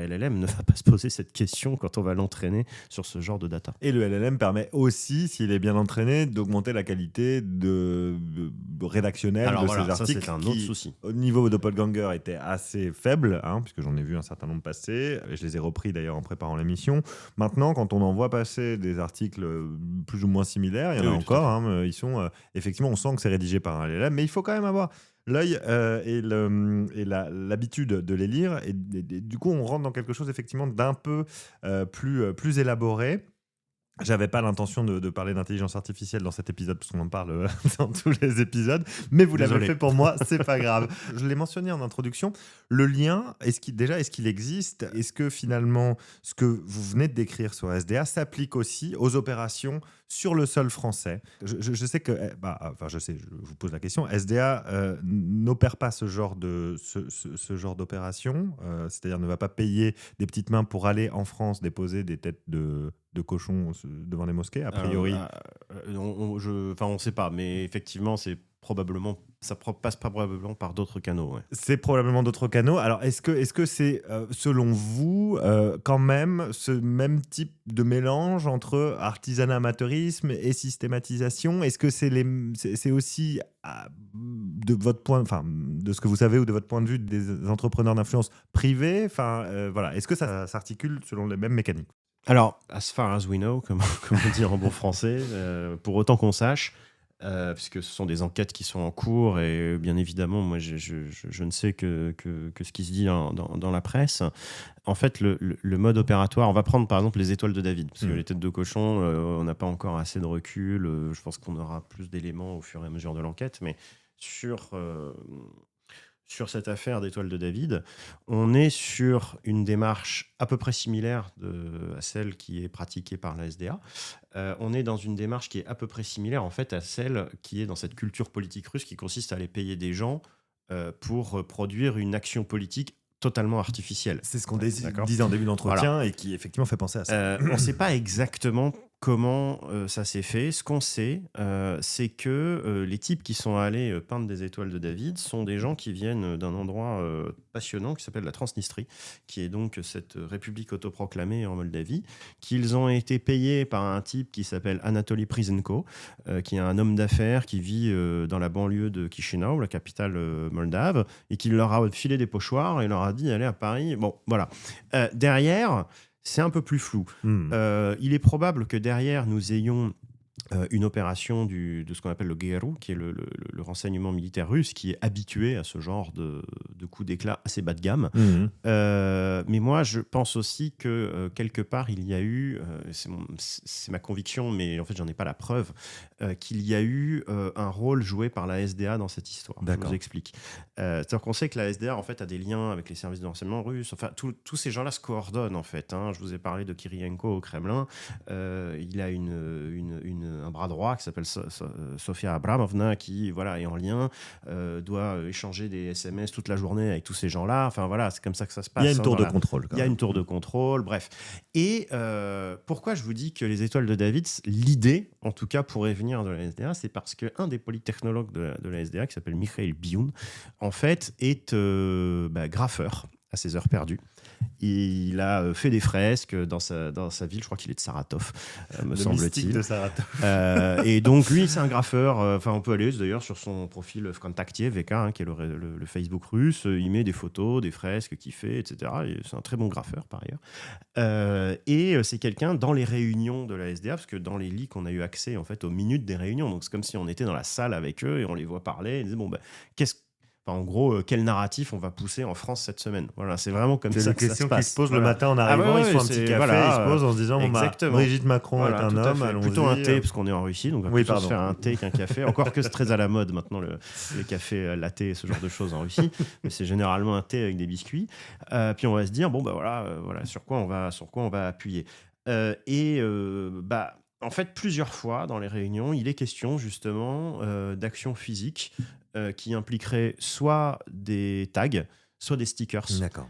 LLM ne va pas se poser cette question quand on va l'entraîner sur ce genre de data. Et le LLM permet aussi, s'il est bien entraîné, d'augmenter la qualité de rédactionnelle de ces articles. Ça, c'est un autre souci. Au niveau Doppelganger était assez faible, puisque j'en ai vu un certain nombre passer. Je les ai repris d'ailleurs en préparant l'émission. Maintenant, quand on en voit passer des articles plus ou moins similaires, il y en a encore. Ils sont effectivement, on sent que c'est rédigé par un LLM, mais il faut quand même avoir l'œil et l'habitude de les lire. Et du coup, on rentre dans quelque chose effectivement d'un peu plus élaboré. J'avais pas l'intention de parler d'intelligence artificielle dans cet épisode, parce qu'on en parle dans tous les épisodes, mais vous l'avez fait pour moi, c'est pas grave. Je l'ai mentionné en introduction, le lien, est-ce qu'il existe ? Est-ce que finalement, ce que vous venez de décrire sur SDA s'applique aussi aux opérations sur le sol français ? Je sais que, je vous pose la question, SDA n'opère pas ce genre d'opération, c'est-à-dire ne va pas payer des petites mains pour aller en France déposer des têtes de cochons devant les mosquées, a priori. On ne sait pas, mais effectivement, ça passe probablement par d'autres canaux. Ouais. C'est probablement d'autres canaux. Alors, est-ce que c'est, selon vous, quand même, ce même type de mélange entre artisanat, amateurisme et systématisation ? Est-ce que c'est aussi, de votre point, de ce que vous savez ou de votre point de vue, des entrepreneurs d'influence privés ? Est-ce que ça s'articule selon les mêmes mécaniques ? Alors, as far as we know, comme on dit en bon français, pour autant qu'on sache, puisque ce sont des enquêtes qui sont en cours et bien évidemment, moi, je ne sais que ce qui se dit dans la presse. En fait, le mode opératoire, on va prendre par exemple les étoiles de David, parce que les têtes de cochon, on n'a pas encore assez de recul. Je pense qu'on aura plus d'éléments au fur et à mesure de l'enquête, mais sur cette affaire d'étoiles de David, on est sur une démarche à peu près similaire à celle qui est pratiquée par la SDA. On est dans une démarche qui est à peu près similaire en fait à celle qui est dans cette culture politique russe qui consiste à aller payer des gens pour produire une action politique totalement artificielle. C'est ce qu'on disait en début d'entretien et qui effectivement fait penser à ça. On ne sait pas exactement comment ça s'est fait. Ce qu'on sait, c'est que les types qui sont allés peindre des étoiles de David sont des gens qui viennent d'un endroit passionnant qui s'appelle la Transnistrie, qui est donc cette république autoproclamée en Moldavie, qu'ils ont été payés par un type qui s'appelle Anatoly Prisenko, qui est un homme d'affaires qui vit dans la banlieue de Chisinau, la capitale moldave, et qui leur a filé des pochoirs et leur a dit « allez à Paris ». Bon, voilà. Derrière... c'est un peu plus flou. Il est probable que derrière, nous ayons une opération de ce qu'on appelle le GRU, qui est le renseignement militaire russe, qui est habitué à ce genre de coups d'éclat assez bas de gamme. Mais moi, je pense aussi que quelque part, il y a eu, c'est ma conviction, mais en fait, j'en ai pas la preuve, qu'il y a eu un rôle joué par la SDA dans cette histoire. D'accord. Je vous explique. C'est-à-dire qu'on sait que la SDA en fait, a des liens avec les services de renseignement russes. Enfin, tous ces gens-là se coordonnent, en fait. Je vous ai parlé de Kirienko au Kremlin. Il a un bras droit qui s'appelle Sofia Abramovna qui est en lien, doit échanger des SMS toute la journée avec tous ces gens-là. Enfin voilà, c'est comme ça que ça se passe. Il y a une tour de contrôle. Il y a une tour de contrôle, bref. Et pourquoi je vous dis que les étoiles de David, l'idée, en tout cas, pourrait venir de la SDA, c'est parce qu'un des polytechnologues de la SDA, qui s'appelle Mikhail Biun, en fait, est graffeur à ses heures perdues. Il a fait des fresques dans sa ville, je crois qu'il est de Saratov, me semble-t-il. De Saratov. Et donc lui, c'est un graffeur. On peut aller d'ailleurs sur son profil Vkontakte, VK, qui est le Facebook russe. Il met des photos, des fresques qu'il fait, etc. Et c'est un très bon graffeur par ailleurs. Et c'est quelqu'un dans les réunions de la SDA, parce que dans les leaks, on a eu accès en fait aux minutes des réunions. Donc c'est comme si on était dans la salle avec eux et on les voit parler. Ils disaient en gros, quel narratif on va pousser en France cette semaine. Voilà, c'est vraiment comme ça que ça se passe. C'est une question qui se pose le matin en arrivant, ils se font un petit café, ils se posent en se disant Brigitte Macron est un homme, allons-y. Plutôt un thé, parce qu'on est en Russie, donc on va plutôt se faire un thé qu'un café. Encore que c'est très à la mode maintenant, les cafés latte, ce genre de choses en Russie. Mais c'est généralement un thé avec des biscuits. Puis on va se dire, sur quoi on va appuyer. En fait, plusieurs fois dans les réunions, il est question justement d'actions physiques qui impliqueraient soit des tags, soit des stickers. D'accord.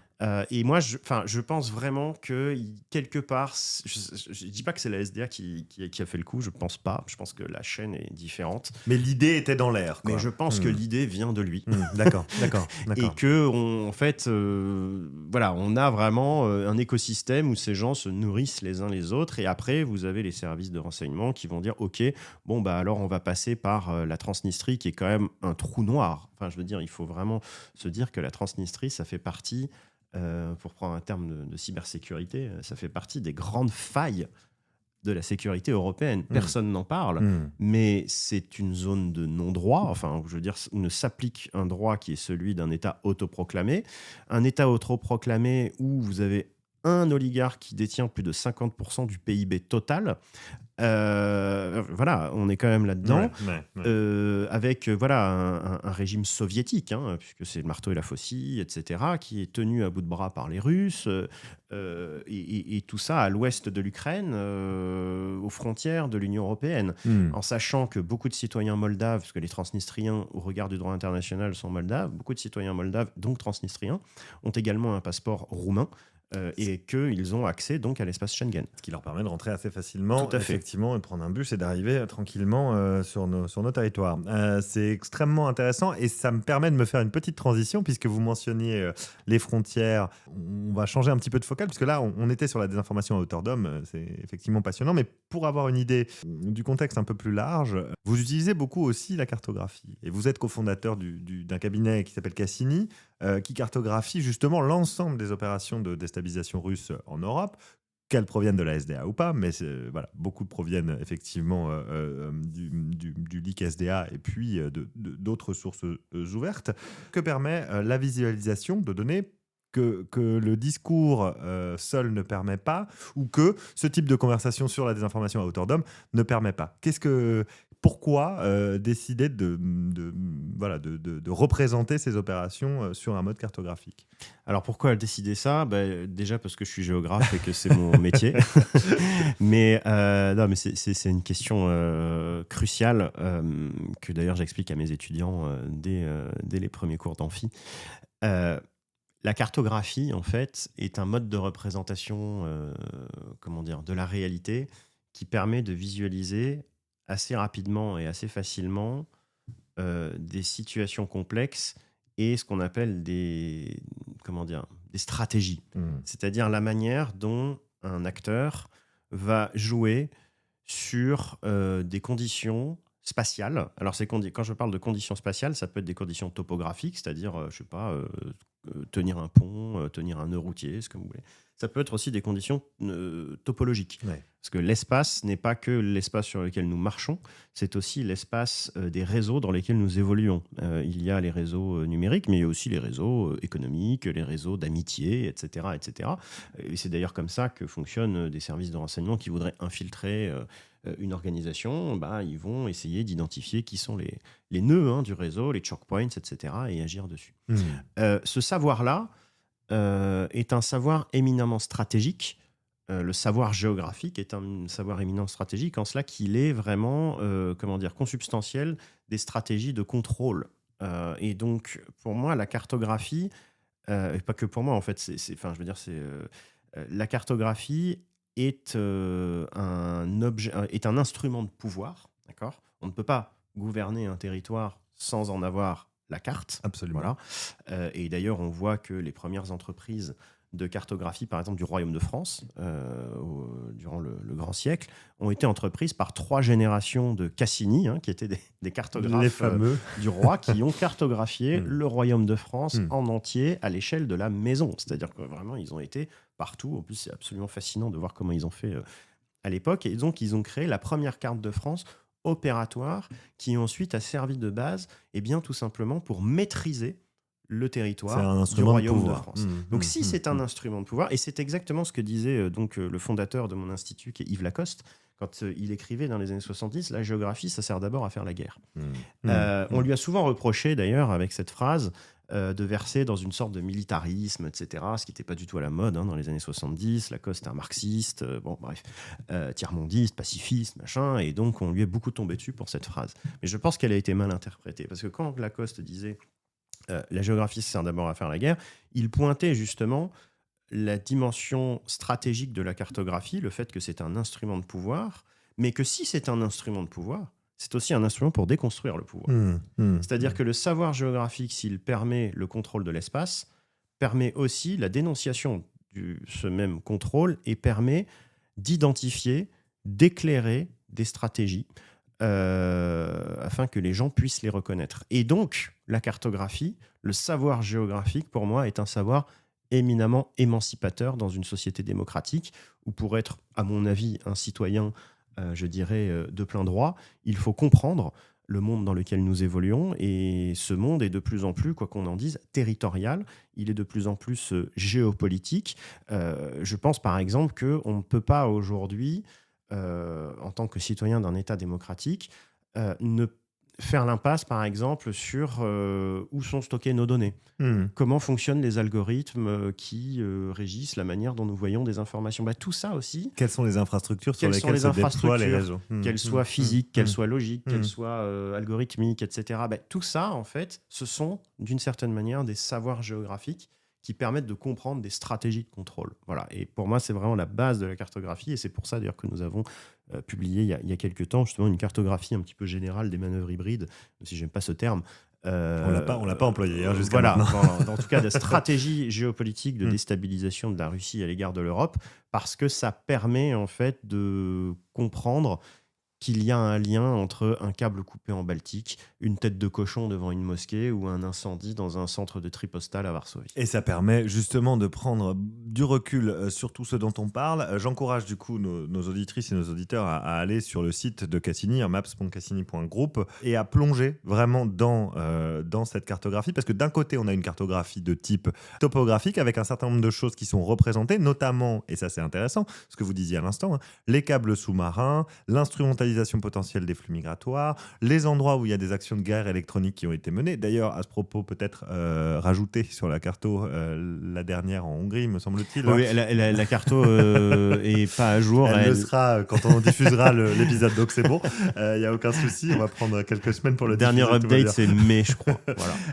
Et moi, je pense vraiment que quelque part, je ne dis pas que c'est la SDA qui a fait le coup, je ne pense pas. Je pense que la chaîne est différente. Mais l'idée était dans l'air. Mais je pense que l'idée vient de lui. D'accord. Et que, on a vraiment un écosystème où ces gens se nourrissent les uns les autres. Et après, vous avez les services de renseignement qui vont dire, OK, alors on va passer par la Transnistrie, qui est quand même un trou noir. Enfin, je veux dire, il faut vraiment se dire que la Transnistrie, ça fait partie... pour prendre un terme de cybersécurité, ça fait partie des grandes failles de la sécurité européenne. Personne n'en parle, mais c'est une zone de non-droit, où ne s'applique un droit qui est celui d'un État autoproclamé. Un État autoproclamé où vous avez un oligarque qui détient plus de 50% du PIB total. On est quand même là-dedans, avec un régime soviétique, puisque c'est le marteau et la faucille, etc., qui est tenu à bout de bras par les Russes, et tout ça à l'ouest de l'Ukraine, aux frontières de l'Union européenne, en sachant que beaucoup de citoyens moldaves, parce que les transnistriens, au regard du droit international, sont moldaves, beaucoup de citoyens moldaves, donc transnistriens, ont également un passeport roumain, et qu'ils ont accès donc à l'espace Schengen. Ce qui leur permet de rentrer assez facilement, effectivement, et prendre un bus et d'arriver tranquillement sur nos territoires. C'est extrêmement intéressant et ça me permet de me faire une petite transition puisque vous mentionniez les frontières. On va changer un petit peu de focale puisque là, on était sur la désinformation à hauteur d'homme. C'est effectivement passionnant, mais pour avoir une idée du contexte un peu plus large, vous utilisez beaucoup aussi la cartographie. Et vous êtes cofondateur d'un cabinet qui s'appelle Cassini, qui cartographie justement l'ensemble des opérations de déstabilisation russe en Europe. qu'elles proviennent de la SDA ou pas, mais voilà, beaucoup proviennent effectivement du leak SDA et puis d'autres sources ouvertes, que permet la visualisation de données que le discours seul ne permet pas, ou que ce type de conversation sur la désinformation à hauteur d'homme ne permet pas. Pourquoi décider de représenter ces opérations sur un mode cartographique ? Alors pourquoi décider ça ? Déjà parce que je suis géographe et que c'est mon métier. mais c'est une question cruciale que d'ailleurs j'explique à mes étudiants dès les premiers cours d'amphi. La cartographie, en fait, est un mode de représentation de la réalité qui permet de visualiser assez rapidement et assez facilement des situations complexes et ce qu'on appelle des stratégies. C'est-à-dire la manière dont un acteur va jouer sur des conditions spatiales. Alors, quand je parle de conditions spatiales, ça peut être des conditions topographiques, c'est-à-dire, tenir un pont, tenir un nœud routier, ce que vous voulez. Ça peut être aussi des conditions topologiques. Ouais. Parce que l'espace n'est pas que l'espace sur lequel nous marchons, c'est aussi l'espace des réseaux dans lesquels nous évoluons. Il y a les réseaux numériques, mais il y a aussi les réseaux économiques, les réseaux d'amitié, etc., etc. Et c'est d'ailleurs comme ça que fonctionnent des services de renseignement qui voudraient infiltrer une organisation. Ils vont essayer d'identifier qui sont les nœuds du réseau, les choke points, etc., et agir dessus. Ce savoir-là est un savoir éminemment stratégique. Le savoir géographique est un savoir éminemment stratégique en cela qu'il est vraiment consubstantiel des stratégies de contrôle. Et donc, pour moi, la cartographie, et pas que pour moi, en fait, la cartographie est un instrument de pouvoir. D'accord ? On ne peut pas gouverner un territoire sans en avoir la carte. Absolument. Voilà. Et d'ailleurs, on voit que les premières entreprises de cartographie, par exemple du Royaume de France, durant le grand siècle, ont été entreprises par 3 générations de Cassini, qui étaient des cartographes du roi, qui ont cartographié le Royaume de France en entier à l'échelle de la maison. C'est-à-dire que vraiment, ils ont été partout. En plus, c'est absolument fascinant de voir comment ils ont fait à l'époque. Et donc, ils ont créé la première carte de France opératoire qui ensuite a servi de base tout simplement pour maîtriser le territoire du Royaume de France. Donc si c'est un instrument de pouvoir, et c'est exactement ce que disait le fondateur de mon institut, qui est Yves Lacoste, quand il écrivait dans les années 70, la géographie, ça sert d'abord à faire la guerre. On lui a souvent reproché d'ailleurs avec cette phrase de verser dans une sorte de militarisme, etc., ce qui n'était pas du tout à la mode dans les années 70. Lacoste est un marxiste, tiers-mondiste, pacifiste, machin, et donc on lui est beaucoup tombé dessus pour cette phrase. Mais je pense qu'elle a été mal interprétée, parce que quand Lacoste disait la géographie sert d'abord à faire la guerre, il pointait justement la dimension stratégique de la cartographie, le fait que c'est un instrument de pouvoir, mais que si c'est un instrument de pouvoir, c'est aussi un instrument pour déconstruire le pouvoir. C'est-à-dire que le savoir géographique, s'il permet le contrôle de l'espace, permet aussi la dénonciation de ce même contrôle et permet d'identifier, d'éclairer des stratégies afin que les gens puissent les reconnaître. Et donc, la cartographie, le savoir géographique, pour moi, est un savoir éminemment émancipateur dans une société démocratique, où pour être, à mon avis, un citoyen, de plein droit, il faut comprendre le monde dans lequel nous évoluons, et ce monde est de plus en plus, quoi qu'on en dise, territorial, il est de plus en plus géopolitique. Je pense par exemple qu'on ne peut pas aujourd'hui, en tant que citoyen d'un État démocratique, ne faire l'impasse, par exemple, sur où sont stockées nos données. Comment fonctionnent les algorithmes qui régissent la manière dont nous voyons des informations. Tout ça aussi. Quelles sont les infrastructures sur lesquelles se déploient les réseaux ? Qu'elles soient physiques, qu'elles soient logiques, qu'elles soient algorithmiques, etc. Tout ça, en fait, ce sont, d'une certaine manière, des savoirs géographiques qui permettent de comprendre des stratégies de contrôle. Voilà. Et pour moi, c'est vraiment la base de la cartographie, et c'est pour ça d'ailleurs que nous avons publié il y a quelques temps justement une cartographie un petit peu générale des manœuvres hybrides, même si j'aime pas ce terme. On l'a pas employé jusqu'à maintenant. En tout cas, de stratégie géopolitique de déstabilisation de la Russie à l'égard de l'Europe, parce que ça permet en fait de comprendre qu'il y a un lien entre un câble coupé en Baltique, une tête de cochon devant une mosquée ou un incendie dans un centre de tri postal à Varsovie. Et ça permet justement de prendre du recul sur tout ce dont on parle. J'encourage du coup nos auditrices et nos auditeurs à aller sur le site de Cassini, maps.cassini.group, et à plonger vraiment dans cette cartographie, parce que d'un côté, on a une cartographie de type topographique avec un certain nombre de choses qui sont représentées, notamment, et ça c'est intéressant, ce que vous disiez à l'instant, hein, les câbles sous-marins, l'instrumentalisation potentielle des flux migratoires, les endroits où il y a des actions de guerre électronique qui ont été menées. D'ailleurs, à ce propos, peut-être rajouter sur la carto la dernière en Hongrie, me semble-t-il. Oui, la carto est pas à jour. Elle le sera quand on diffusera l'épisode, donc c'est bon. Il n'y a aucun souci, on va prendre quelques semaines pour le dernier diffuser. Update, c'est mai, je crois.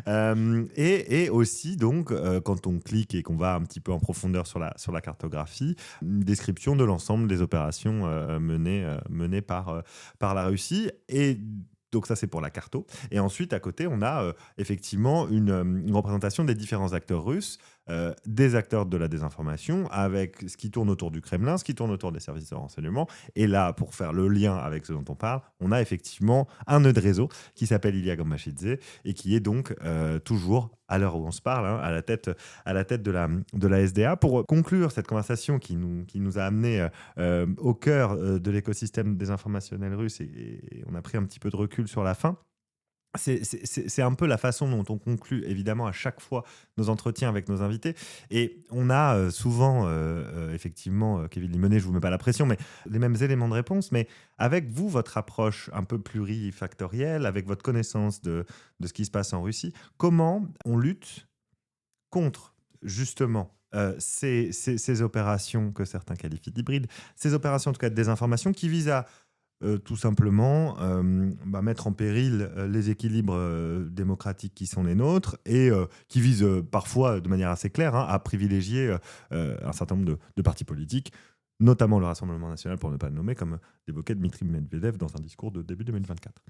Voilà. Et aussi, donc, quand on clique et qu'on va un petit peu en profondeur sur la cartographie, une description de l'ensemble des opérations menées par la Russie. Et donc ça, c'est pour la carto. Et ensuite, à côté, on a effectivement une représentation des différents acteurs russes, des acteurs de la désinformation, avec ce qui tourne autour du Kremlin, ce qui tourne autour des services de renseignement. Et là, pour faire le lien avec ce dont on parle, on a effectivement un nœud de réseau qui s'appelle Ilya Gambachidze et qui est donc toujours, à l'heure où on se parle, hein, à la tête de la SDA. Pour conclure cette conversation qui nous a amené au cœur de l'écosystème désinformationnel russe, et on a pris un petit peu de recul sur la fin. C'est un peu la façon dont on conclut, évidemment, à chaque fois nos entretiens avec nos invités. Et on a souvent, effectivement, Kevin Limonet, je ne vous mets pas la pression, mais les mêmes éléments de réponse. Mais avec vous, votre approche un peu plurifactorielle, avec votre connaissance de ce qui se passe en Russie, comment on lutte contre, justement, ces opérations que certains qualifient d'hybrides, ces opérations, en tout cas, de désinformation, qui visent à tout simplement mettre en péril les équilibres démocratiques qui sont les nôtres et qui visent parfois de manière assez claire à privilégier un certain nombre de partis politiques, notamment le Rassemblement national pour ne pas le nommer, comme l'évoquait Dmitry Medvedev dans un discours de début 2024.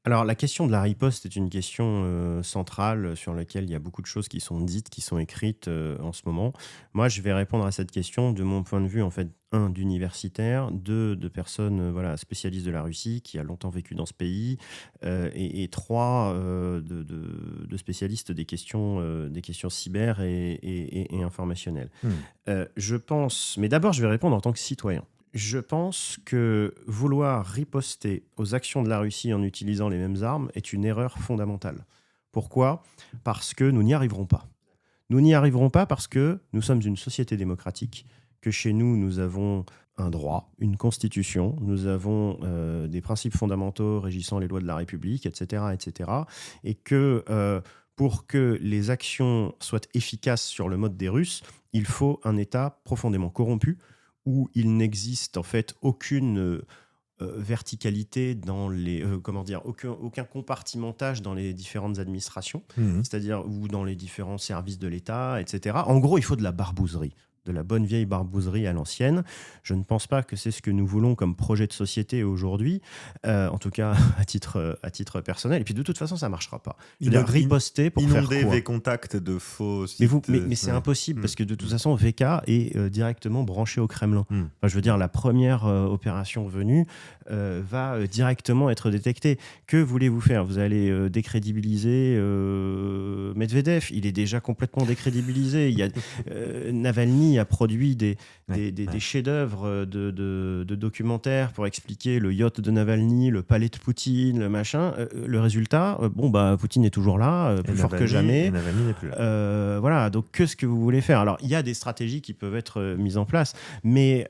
Alors, la question de la riposte est une question centrale sur laquelle il y a beaucoup de choses qui sont dites, qui sont écrites en ce moment. Moi, je vais répondre à cette question de mon point de vue, en fait, d'universitaire, de personnes spécialistes de la Russie qui a longtemps vécu dans ce pays, et trois, de spécialistes des questions cyber et informationnelles. Je pense, mais d'abord, je vais répondre en tant que citoyen. Je pense que vouloir riposter aux actions de la Russie en utilisant les mêmes armes est une erreur fondamentale. Pourquoi ? Parce que nous n'y arriverons pas. Nous n'y arriverons pas parce que nous sommes une société démocratique, que chez nous, nous avons un droit, une constitution, nous avons des principes fondamentaux régissant les lois de la République, etc., etc., et que pour que les actions soient efficaces sur le mode des Russes, il faut un État profondément corrompu, où il n'existe en fait aucune verticalité dans les aucun compartimentage dans les différentes administrations, c'est-à-dire ou dans les différents services de l'État, etc. En gros, il faut de la barbouzerie. De la bonne vieille barbouzerie à l'ancienne. Je ne pense pas que c'est ce que nous voulons comme projet de société aujourd'hui, en tout cas à titre personnel. Et puis de toute façon, ça ne marchera pas. Riposter pour faire quoi ? Inonder des contacts de faux sites. Mais c'est impossible, parce que de toute façon, VK est directement branché au Kremlin. Enfin, je veux dire, la première opération venue va directement être détectée. Que voulez-vous faire ? Vous allez décrédibiliser Medvedev. Il est déjà complètement décrédibilisé. Il y a Navalny a produit des chefs-d'œuvre de documentaires pour expliquer le yacht de Navalny, le palais de Poutine, le machin. Le résultat, Poutine est toujours là, plus fort que jamais. Et Navalny n'est plus là. Donc qu'est-ce que vous voulez faire ? Alors, il y a des stratégies qui peuvent être mises en place, mais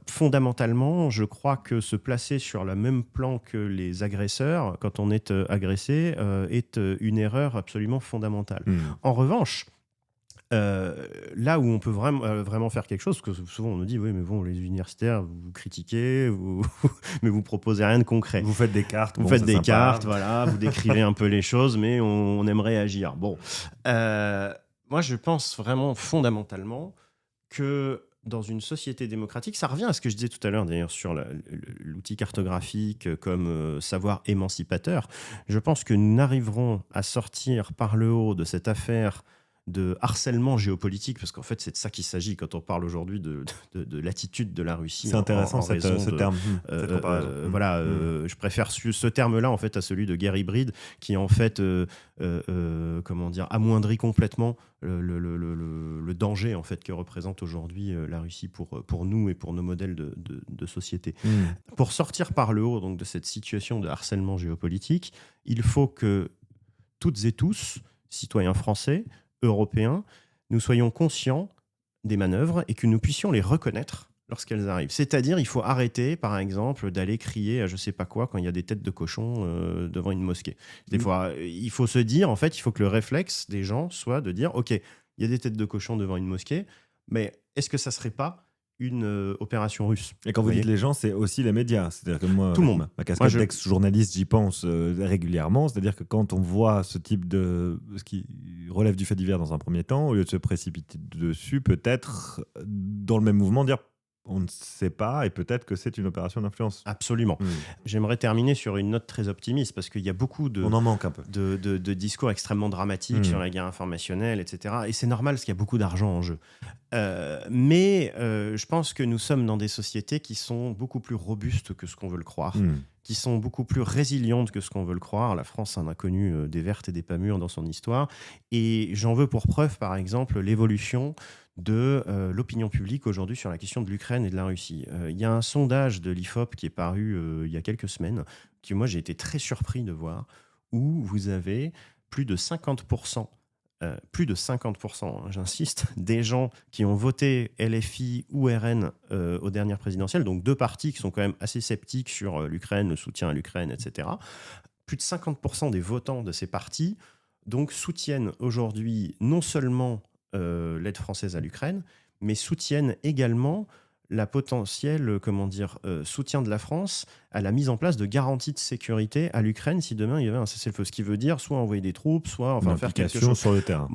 fondamentalement, je crois que se placer sur le même plan que les agresseurs, quand on est agressé, est une erreur absolument fondamentale. En revanche, là où on peut vraiment faire quelque chose, parce que souvent on nous dit oui mais bon, les universitaires vous critiquez, mais vous proposez rien de concret. Vous faites des cartes, vous décrivez un peu les choses, mais on aimerait agir. Moi je pense vraiment fondamentalement que dans une société démocratique, ça revient à ce que je disais tout à l'heure d'ailleurs sur l'outil cartographique comme savoir émancipateur. Je pense que nous n'arriverons à sortir par le haut de cette affaire de harcèlement géopolitique, parce qu'en fait, c'est de ça qu'il s'agit quand on parle aujourd'hui de l'attitude de la Russie. C'est intéressant ce terme. Voilà, je préfère ce terme-là en fait à celui de guerre hybride, qui en fait amoindrit complètement le danger en fait que représente aujourd'hui la Russie pour nous et pour nos modèles de société. Pour sortir par le haut donc de cette situation de harcèlement géopolitique, il faut que toutes et tous, citoyens français, européens, nous soyons conscients des manœuvres et que nous puissions les reconnaître lorsqu'elles arrivent. C'est-à-dire, il faut arrêter, par exemple, d'aller crier à je sais pas quoi quand il y a des têtes de cochon devant une mosquée. Des fois, il faut se dire, en fait, il faut que le réflexe des gens soit de dire, OK, il y a des têtes de cochon devant une mosquée, mais est-ce que ça serait pas une opération russe? Et quand vous dites les gens, c'est aussi les médias. C'est-à-dire que moi, tout le monde. Ma casquette d'ex-journaliste, j'y pense régulièrement. C'est-à-dire que quand on voit ce qui relève du fait divers dans un premier temps, au lieu de se précipiter dessus, peut-être dans le même mouvement dire on ne sait pas et peut-être que c'est une opération d'influence. Absolument. J'aimerais terminer sur une note très optimiste parce qu'il y a beaucoup on en manque un peu. de discours extrêmement dramatiques sur la guerre informationnelle, etc. Et c'est normal parce qu'il y a beaucoup d'argent en jeu. Mais je pense que nous sommes dans des sociétés qui sont beaucoup plus robustes que ce qu'on veut le croire, qui sont beaucoup plus résilientes que ce qu'on veut le croire. La France en a connu des vertes et des pas mûres dans son histoire. Et j'en veux pour preuve, par exemple, l'évolution de l'opinion publique aujourd'hui sur la question de l'Ukraine et de la Russie. Il y a un sondage de l'IFOP qui est paru il y a quelques semaines, que moi j'ai été très surpris de voir, où vous avez plus de 50%, j'insiste, des gens qui ont voté LFI ou RN aux dernières présidentielles, donc deux partis qui sont quand même assez sceptiques sur l'Ukraine, le soutien à l'Ukraine, etc. Plus de 50% des votants de ces partis donc, soutiennent aujourd'hui non seulement l'aide française à l'Ukraine, mais soutiennent également la potentielle, soutien de la France à la mise en place de garanties de sécurité à l'Ukraine si demain il y avait un cessez-le-feu. Ce qui veut dire soit envoyer des troupes, soit faire quelque chose sur le terrain.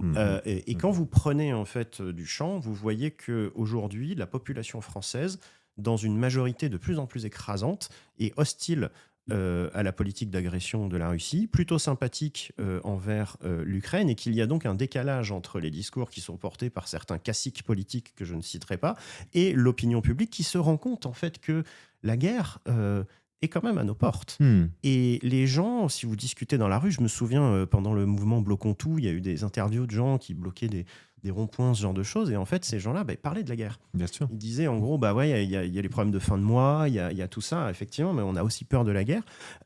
Et quand vous prenez en fait du champ, vous voyez que aujourd'hui la population française, dans une majorité de plus en plus écrasante, est hostile à la politique d'agression de la Russie, plutôt sympathique envers l'Ukraine, et qu'il y a donc un décalage entre les discours qui sont portés par certains caciques politiques que je ne citerai pas et l'opinion publique qui se rend compte en fait que la guerre est quand même à nos portes. Et les gens, si vous discutez dans la rue, je me souviens pendant le mouvement Bloquons tout, il y a eu des interviews de gens qui bloquaient des ronds-points, ce genre de choses. Et en fait, ces gens-là parlaient de la guerre. Bien sûr. Ils disaient, en gros, il y a les problèmes de fin de mois, il y a tout ça, effectivement, mais on a aussi peur de la guerre.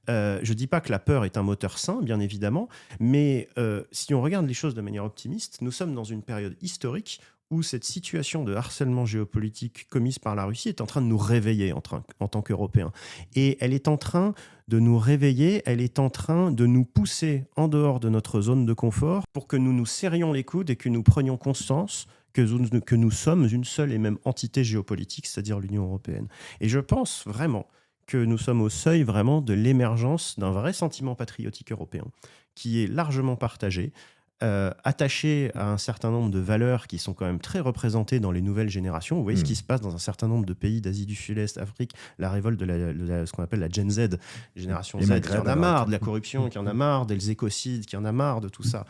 Je ne dis pas que la peur est un moteur sain, bien évidemment, mais si on regarde les choses de manière optimiste, nous sommes dans une période historique où cette situation de harcèlement géopolitique commise par la Russie est en train de nous réveiller en tant qu'Européens. Et elle est en train de nous réveiller, elle est en train de nous pousser en dehors de notre zone de confort pour que nous nous serrions les coudes et que nous prenions conscience que nous sommes une seule et même entité géopolitique, c'est-à-dire l'Union européenne. Et je pense vraiment que nous sommes au seuil vraiment de l'émergence d'un vrai sentiment patriotique européen qui est largement partagé, attaché à un certain nombre de valeurs qui sont quand même très représentées dans les nouvelles générations. Vous voyez ce qui se passe dans un certain nombre de pays d'Asie du Sud-Est, Afrique, la révolte de ce qu'on appelle la Gen Z, génération Z, qui en a marre de la corruption, qui en a marre des écocides, qui en a marre de tout ça.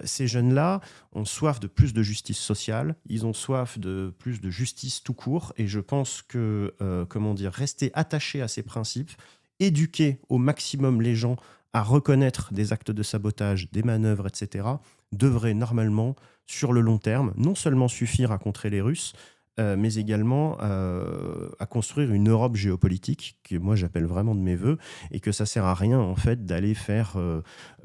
Ces jeunes-là ont soif de plus de justice sociale, ils ont soif de plus de justice tout court, et je pense que, rester attaché à ces principes, éduquer au maximum les gens à reconnaître des actes de sabotage, des manœuvres, etc., devrait normalement, sur le long terme, non seulement suffire à contrer les Russes, mais également à construire une Europe géopolitique que moi j'appelle vraiment de mes voeux, et que ça sert à rien en fait d'aller faire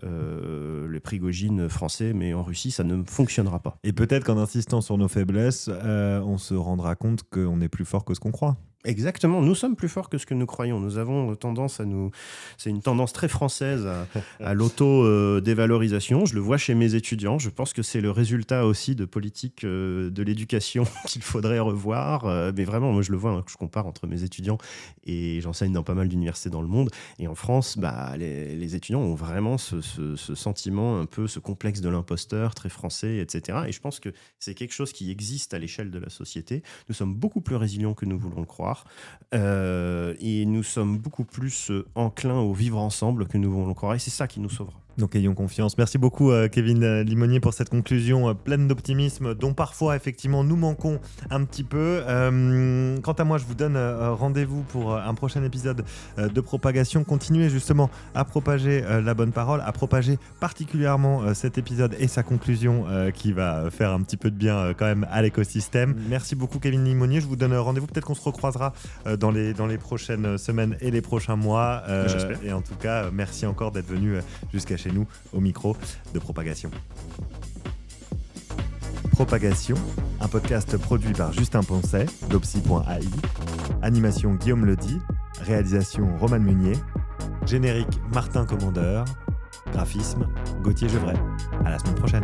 le Prigogine français, mais en Russie ça ne fonctionnera pas. Et peut-être qu'en insistant sur nos faiblesses, on se rendra compte qu'on est plus fort que ce qu'on croit. Exactement, nous sommes plus forts que ce que nous croyons. Nous avons tendance c'est une tendance très française à l'auto-dévalorisation. Je le vois chez mes étudiants. Je pense que c'est le résultat aussi de politiques de l'éducation qu'il faudrait revoir. Mais vraiment, moi je le vois, hein, je compare entre mes étudiants et j'enseigne dans pas mal d'universités dans le monde. Et en France, les étudiants ont vraiment ce sentiment, un peu ce complexe de l'imposteur très français, etc. Et je pense que c'est quelque chose qui existe à l'échelle de la société. Nous sommes beaucoup plus résilients que nous voulons le croire. Et nous sommes beaucoup plus enclins au vivre ensemble que nous voulons le croire. Et c'est ça qui nous sauvera. Donc ayons confiance. Merci beaucoup Kevin Limonier pour cette conclusion pleine d'optimisme dont parfois effectivement nous manquons un petit peu. Quant à moi, je vous donne rendez-vous pour un prochain épisode de Propagation. Continuez justement à propager la bonne parole, à propager particulièrement cet épisode et sa conclusion qui va faire un petit peu de bien quand même à l'écosystème. Merci beaucoup Kevin Limonier. Je vous donne rendez-vous. Peut-être qu'on se recroisera dans les prochaines semaines et les prochains mois. J'espère. Et en tout cas, merci encore d'être venu jusqu'à chez nous au micro de Propagation. Propagation, un podcast produit par Justin Poncet, d'Opsy.ai, animation Guillaume Ledy, réalisation Roman Meunier, générique Martin Commandeur, graphisme Gauthier Gevray. À la semaine prochaine.